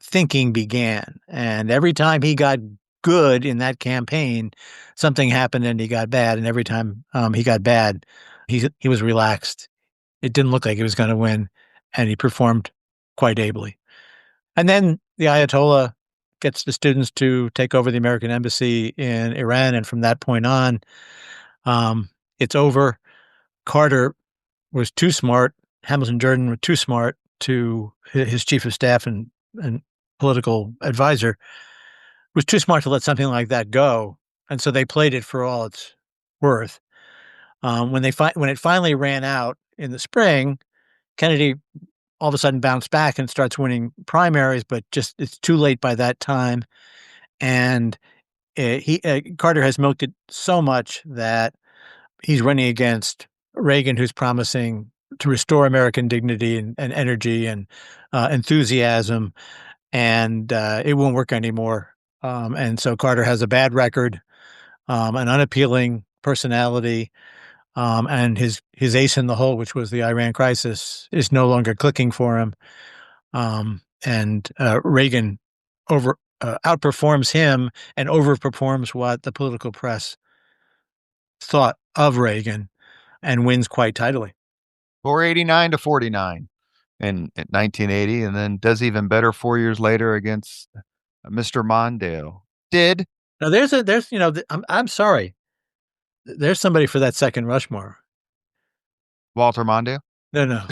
thinking began. And every time he got good in that campaign, something happened and he got bad. And every time he got bad, he was relaxed. It didn't look like he was going to win, and he performed quite ably. And then the Ayatollah gets the students to take over the American embassy in Iran, and from that point on, it's over. Carter was too smart. Hamilton Jordan was too smart to his chief of staff and political advisor was too smart to let something like that go, and so they played it for all it's worth. When it finally ran out in the spring, Kennedy all of a sudden bounced back and starts winning primaries, but just it's too late by that time. And Carter has milked it so much that he's running against Reagan, who's promising to restore American dignity and energy and enthusiasm, and it won't work anymore. And so Carter has a bad record, an unappealing personality, and his ace in the hole, which was the Iran crisis, is no longer clicking for him. And Reagan outperforms him and overperforms what the political press thought of Reagan, and wins quite tidily. 489 to 49 in 1980, and then does even better 4 years later against Mr. Mondale. Did Now there's I'm sorry, there's somebody for that second Rushmore. Walter Mondale? No, no,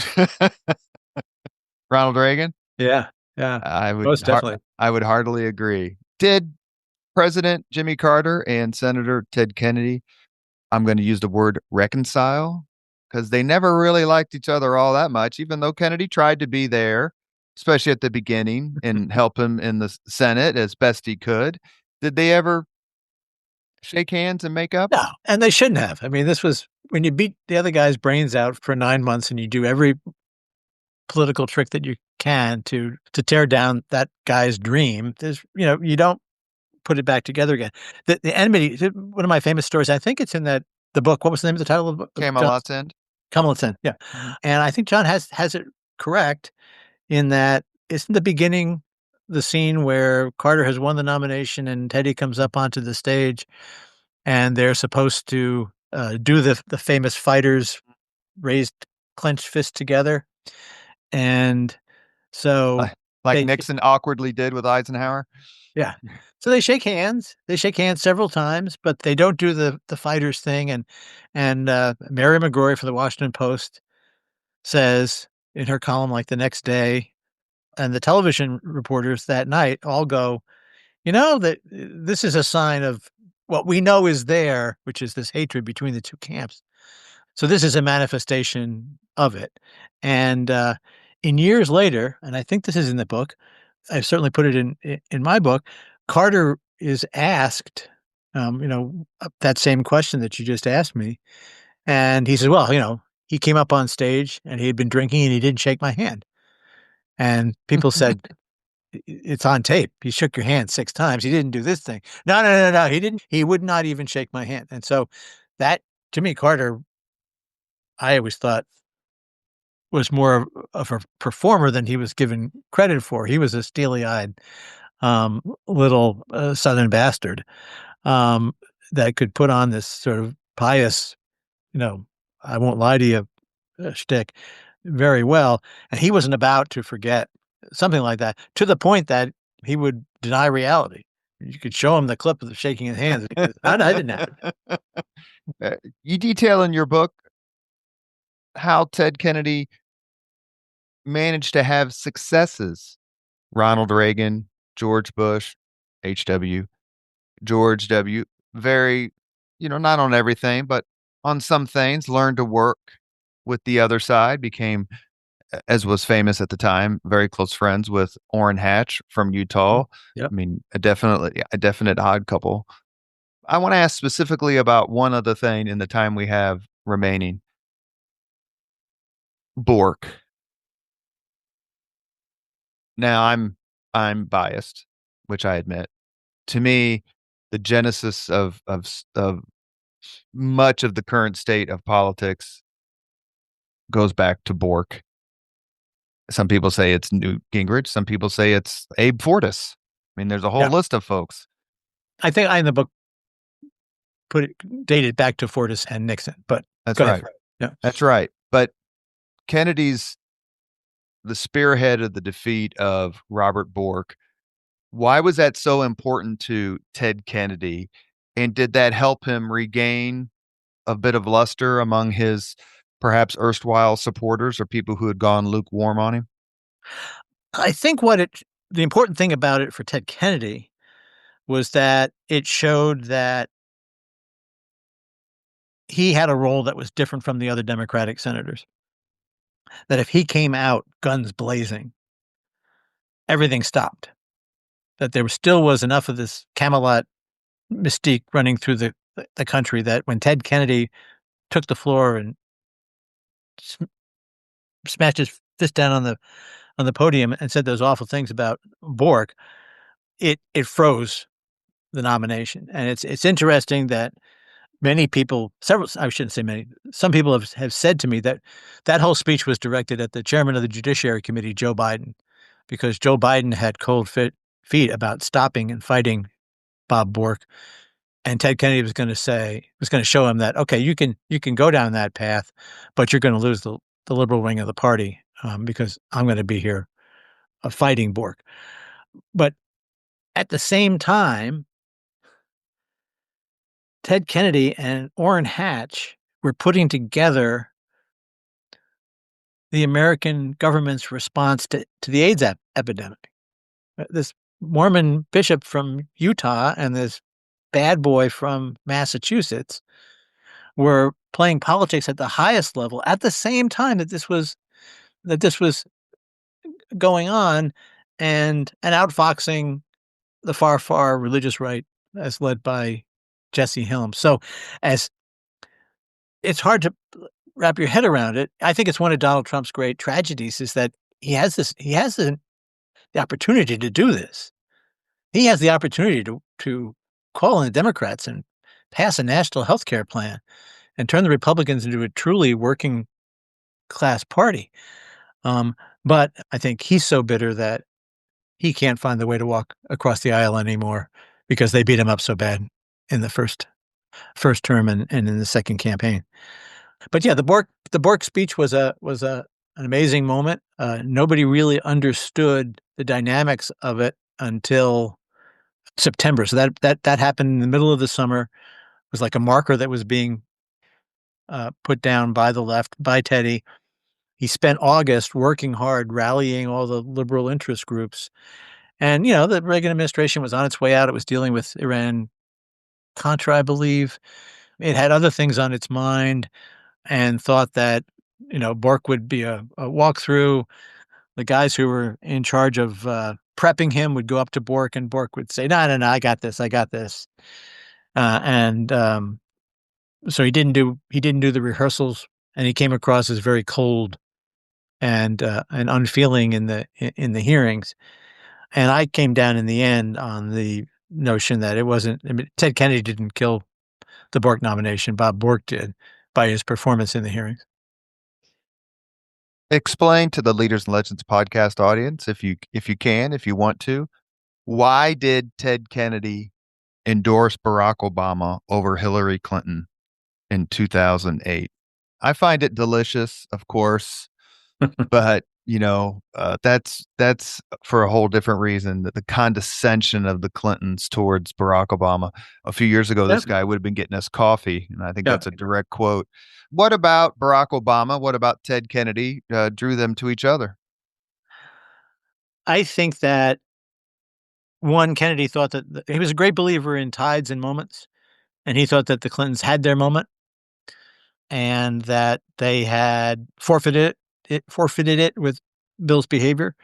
Ronald Reagan? yeah, yeah, I would most definitely. I would heartily agree. Did President Jimmy Carter and Senator Ted Kennedy, I'm going to use the word reconcile, because they never really liked each other all that much, even though Kennedy tried to be there, especially at the beginning, and help him in the Senate as best he could. Did they ever shake hands and make up? No, and they shouldn't have. I mean, this was when you beat the other guy's brains out for 9 months and you do every political trick that you can to tear down that guy's dream. You don't put it back together again. The enmity, one of my famous stories, I think it's in the book. What was the name of the title of the book? John Camelot's End. Cumberland, yeah. Mhm. And I think John has it correct in that isn't the beginning the scene where Carter has won the nomination and Teddy comes up onto the stage and they're supposed to do the famous fighters raised clenched fist together. And so Like like they, Nixon awkwardly did with Eisenhower. yeah. So they shake hands. They shake hands several times, but they don't do the fighters thing. And Mary McGrory for the Washington Post says in her column, like the next day, and the television reporters that night all go, that this is a sign of what we know is there, which is this hatred between the two camps. So this is a manifestation of it. And in years later, and I think this is in the book, I've certainly put it in my book. Carter is asked, that same question that you just asked me, and he says, "Well, he came up on stage and he had been drinking and he didn't shake my hand." And people said, "It's on tape. He shook your hand 6 times. He didn't do this thing." No, no, no, no. He didn't. He would not even shake my hand. And so that, to me, Carter, I always thought was more of a performer than he was given credit for. He was a steely-eyed little Southern bastard um, that could put on this sort of pious, you know, I won't lie to you shtick very well. And he wasn't about to forget something like that to the point that he would deny reality. You could show him the clip of the shaking of hands. I didn't happen. You detail in your book how Ted Kennedy managed to have successes. Ronald Reagan, George Bush, H.W., George W. Very, not on everything, but on some things, learned to work with the other side, became, as was famous at the time, very close friends with Orrin Hatch from Utah. Yep. I mean, a definite odd couple. I want to ask specifically about one other thing in the time we have remaining. Bork. Now I'm biased, which I admit. To me, the genesis of much of the current state of politics goes back to Bork. Some people say it's Newt Gingrich. Some people say it's Abe Fortas. I mean, there's a whole Yeah. list of folks. I think I in the book put it dated back to Fortas and Nixon, but That's go ahead. right. Yeah. That's right. But Kennedy's the spearhead of the defeat of Robert Bork. Why was that so important to Ted Kennedy? And did that help him regain a bit of luster among his perhaps erstwhile supporters or people who had gone lukewarm on him? I think the important thing about it for Ted Kennedy was that it showed that he had a role that was different from the other Democratic senators. That if he came out guns blazing, everything stopped. That there still was enough of this Camelot mystique running through the country that when Ted Kennedy took the floor and smashed his fist down on the podium and said those awful things about Bork, it froze the nomination. And it's interesting that many people, several, I shouldn't say many, some people have said to me that that whole speech was directed at the chairman of the Judiciary Committee, Joe Biden, because Joe Biden had cold feet about stopping and fighting Bob Bork. And Ted Kennedy was going to show him that, okay, you can go down that path, but you're going to lose the liberal wing of the party because I'm going to be here fighting Bork. But at the same time, Ted Kennedy and Orrin Hatch were putting together the American government's response to the AIDS epidemic. This Mormon bishop from Utah and this bad boy from Massachusetts were playing politics at the highest level at the same time that this was going on and outfoxing the far religious right as led by Jesse Helms. So as it's hard to wrap your head around it. I think it's one of Donald Trump's great tragedies is that he has the opportunity to do this. he has the opportunity to call in the Democrats and pass a national health care plan and turn the Republicans into a truly working class party. Um, but I think he's so bitter that he can't find the way to walk across the aisle anymore because they beat him up so bad in the first term and in the second campaign. But yeah, the Bork speech was a an amazing moment. Nobody really understood the dynamics of it until September. So that happened in the middle of the summer. It was like a marker that was being put down by the left, by Teddy. He spent August working hard, rallying all the liberal interest groups. And, the Reagan administration was on its way out. It was dealing with Iran Contra, I believe. It had other things on its mind and thought that, Bork would be a walkthrough. The guys who were in charge of prepping him would go up to Bork, and Bork would say, "No, no, no, I got this, I got this." And so he didn't do the rehearsals, and he came across as very cold and unfeeling in the hearings. And I came down in the end on the notion that it wasn't. I mean, Ted Kennedy didn't kill the Bork nomination. Bob Bork did by his performance in the hearings. Explain to the Leaders and Legends podcast audience, if you want to, why did Ted Kennedy endorse Barack Obama over Hillary Clinton in 2008? I find it delicious, of course, but that's for a whole different reason. That the condescension of the Clintons towards Barack Obama. A few years ago, this Yep. guy would have been getting us coffee, and I think Yep. that's a direct quote. What about Barack Obama? What about Ted Kennedy drew them to each other? I think that one, Kennedy thought that he was a great believer in tides and moments, and he thought that the Clintons had their moment and that they had forfeited it with Bill's behavior.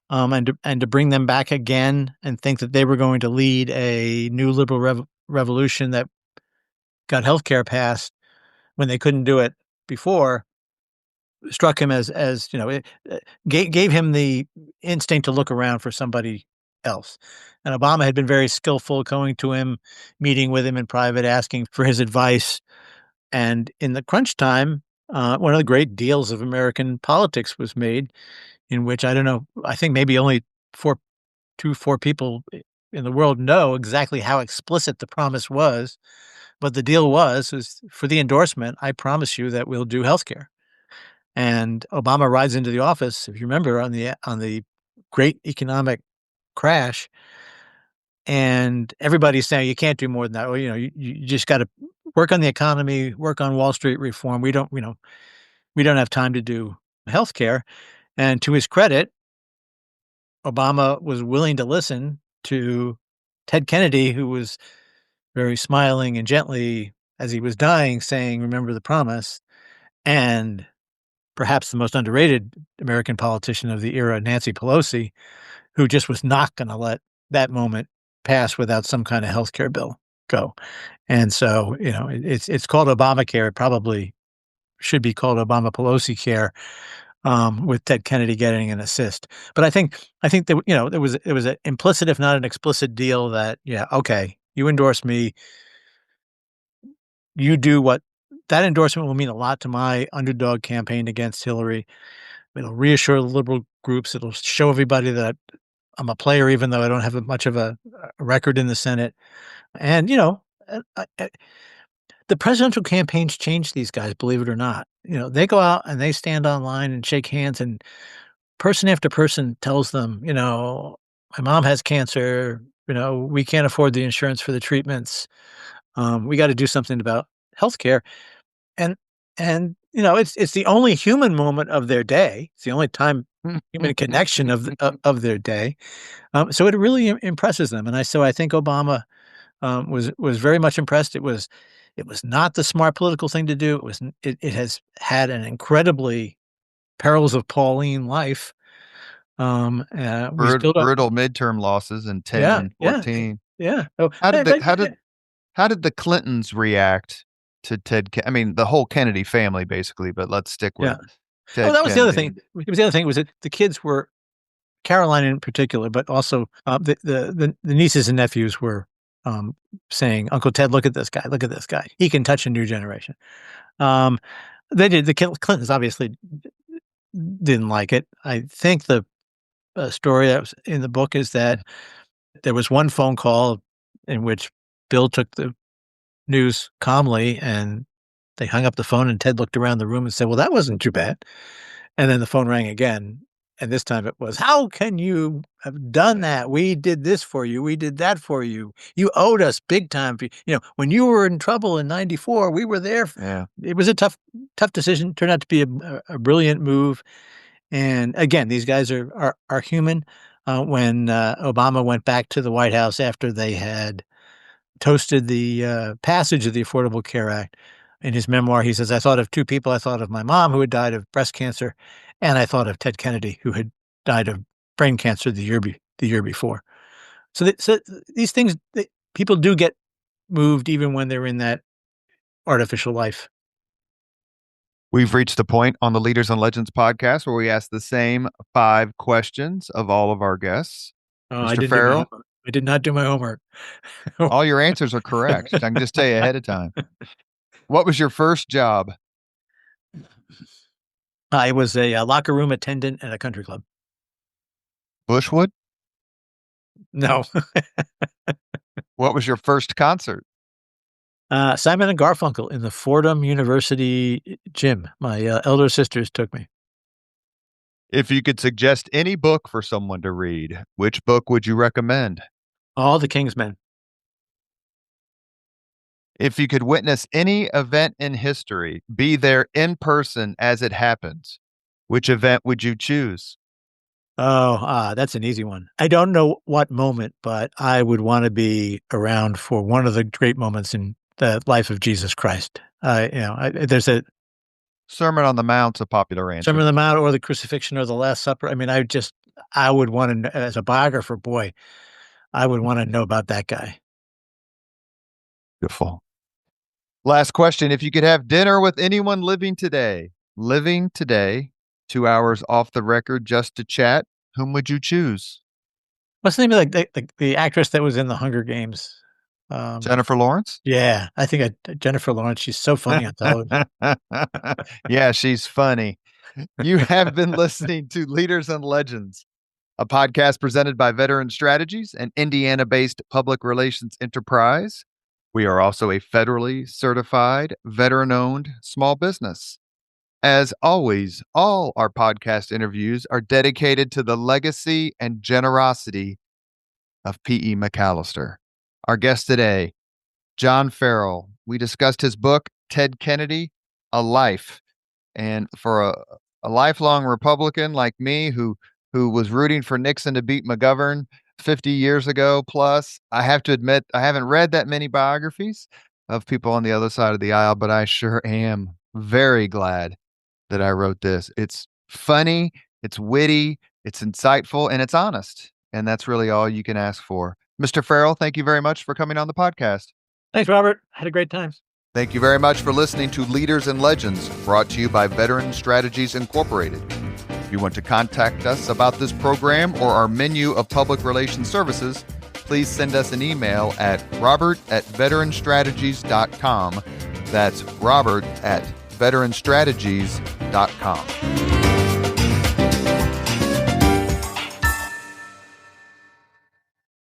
And to bring them back again and think that they were going to lead a new liberal revolution that got healthcare passed when they couldn't do it before struck him as it gave him the instinct to look around for somebody else. And Obama had been very skillful going to him, meeting with him in private, asking for his advice. And in the crunch time, one of the great deals of American politics was made, in which I don't know, I think maybe only four people in the world know exactly how explicit the promise was. But the deal was for the endorsement, I promise you that we'll do healthcare. And Obama rides into the office, if you remember, on the great economic crash, and everybody's saying you can't do more than that. Or, you just got to work on the economy, work on Wall Street reform. We don't have time to do healthcare. And to his credit, Obama was willing to listen to Ted Kennedy, who was very smiling and gently as he was dying, saying, "Remember the promise." And perhaps the most underrated American politician of the era, Nancy Pelosi, who just was not going to let that moment pass without some kind of healthcare bill go. And so, it's called Obamacare. It probably should be called Obama Pelosi care, with Ted Kennedy getting an assist. But I think that there was an implicit, if not an explicit, deal that okay, you endorse me, you do what that endorsement will mean a lot to my underdog campaign against Hillary. It'll reassure the liberal groups. It'll show everybody that I'm a player, even though I don't have much of a record in the Senate. And the presidential campaigns change these guys, believe it or not. They go out and they stand online and shake hands, and person after person tells them, my mom has cancer. We can't afford the insurance for the treatments. We got to do something about healthcare. And it's the only human moment of their day. It's the only time human connection of their day. So it really impresses them. So I think Obama was very much impressed. It was not the smart political thing to do. It has had an incredibly perils of Pauline life. We still don't. Brutal midterm losses in 10 Yeah, and yeah, 14. yeah. Oh, How did but, the but how did how did the Clintons react to I mean, the whole Kennedy family basically, but let's stick with yeah. Oh, Ted that was the other Kennedy. thing. It was the other thing was that the kids were Caroline in particular, but also the nieces and nephews were saying, "Uncle Ted, look at this guy. Look at this guy. He can touch a new generation." Um, they did. The Clintons obviously didn't like it. I think the story that was in the book is that there was one phone call in which Bill took the news calmly, and they hung up the phone, and Ted looked around the room and said, "Well, that wasn't too bad." And then the phone rang again, and this time it was, "How can you have done that? We did this for you. We did that for you. You owed us big time. When you were in trouble in '94, we were there." Yeah. It was a tough decision. Turned out to be a brilliant move. And again, these guys are human. When Obama went back to the White House after they had toasted the passage of the Affordable Care Act, in his memoir, he says, "I thought of two people. I thought of my mom, who had died of breast cancer, and I thought of Ted Kennedy, who had died of brain cancer the year before." So these things, people do get moved even when they're in that artificial life. We've reached the point on the Leaders and Legends podcast where we ask the same 5 questions of all of our guests. Oh, I Mr. didn't do my Farrell, homework. I did not do my homework. all your answers are correct. I can just tell you ahead of time. What was your first job? I was a locker room attendant at a country club. Bushwood? No. What was your first concert? Simon and Garfunkel in the Fordham University gym. My elder sisters took me. If you could suggest any book for someone to read, which book would you recommend? All the King's Men. If you could witness any event in history, be there in person as it happens, which event would you choose? Oh, that's an easy one. I don't know what moment, but I would want to be around for one of the great moments in the life of Jesus Christ. There's a Sermon on the Mount's a popular answer. Sermon on the Mount, or the crucifixion, or the Last Supper. I mean, I would want to know, as a biographer, boy, I would want to know about that guy. Beautiful. Last question. If you could have dinner with anyone living today, 2 hours off the record just to chat, whom would you choose? What's the name of the actress that was in the Hunger Games? Jennifer Lawrence? Yeah, I think Jennifer Lawrence. She's so funny on television. Yeah, she's funny. You have been listening to Leaders and Legends, a podcast presented by Veteran Strategies, an Indiana-based public relations enterprise. We are also a federally certified, veteran-owned small business. As always, all our podcast interviews are dedicated to the legacy and generosity of P.E. McAllister. Our guest today, John Farrell. We discussed his book, Ted Kennedy, A Life. And for a lifelong Republican like me who was rooting for Nixon to beat McGovern 50 years ago plus, I have to admit I haven't read that many biographies of people on the other side of the aisle, but I sure am very glad that I wrote this. It's funny, it's witty, it's insightful, and it's honest. And that's really all you can ask for. Mr. Farrell, thank you very much for coming on the podcast. Thanks, Robert. Had a great time. Thank you very much for listening to Leaders and Legends, brought to you by Veteran Strategies Incorporated. If you want to contact us about this program or our menu of public relations services, please send us an email at robert@veteranstrategies.com. That's robert@veteranstrategies.com.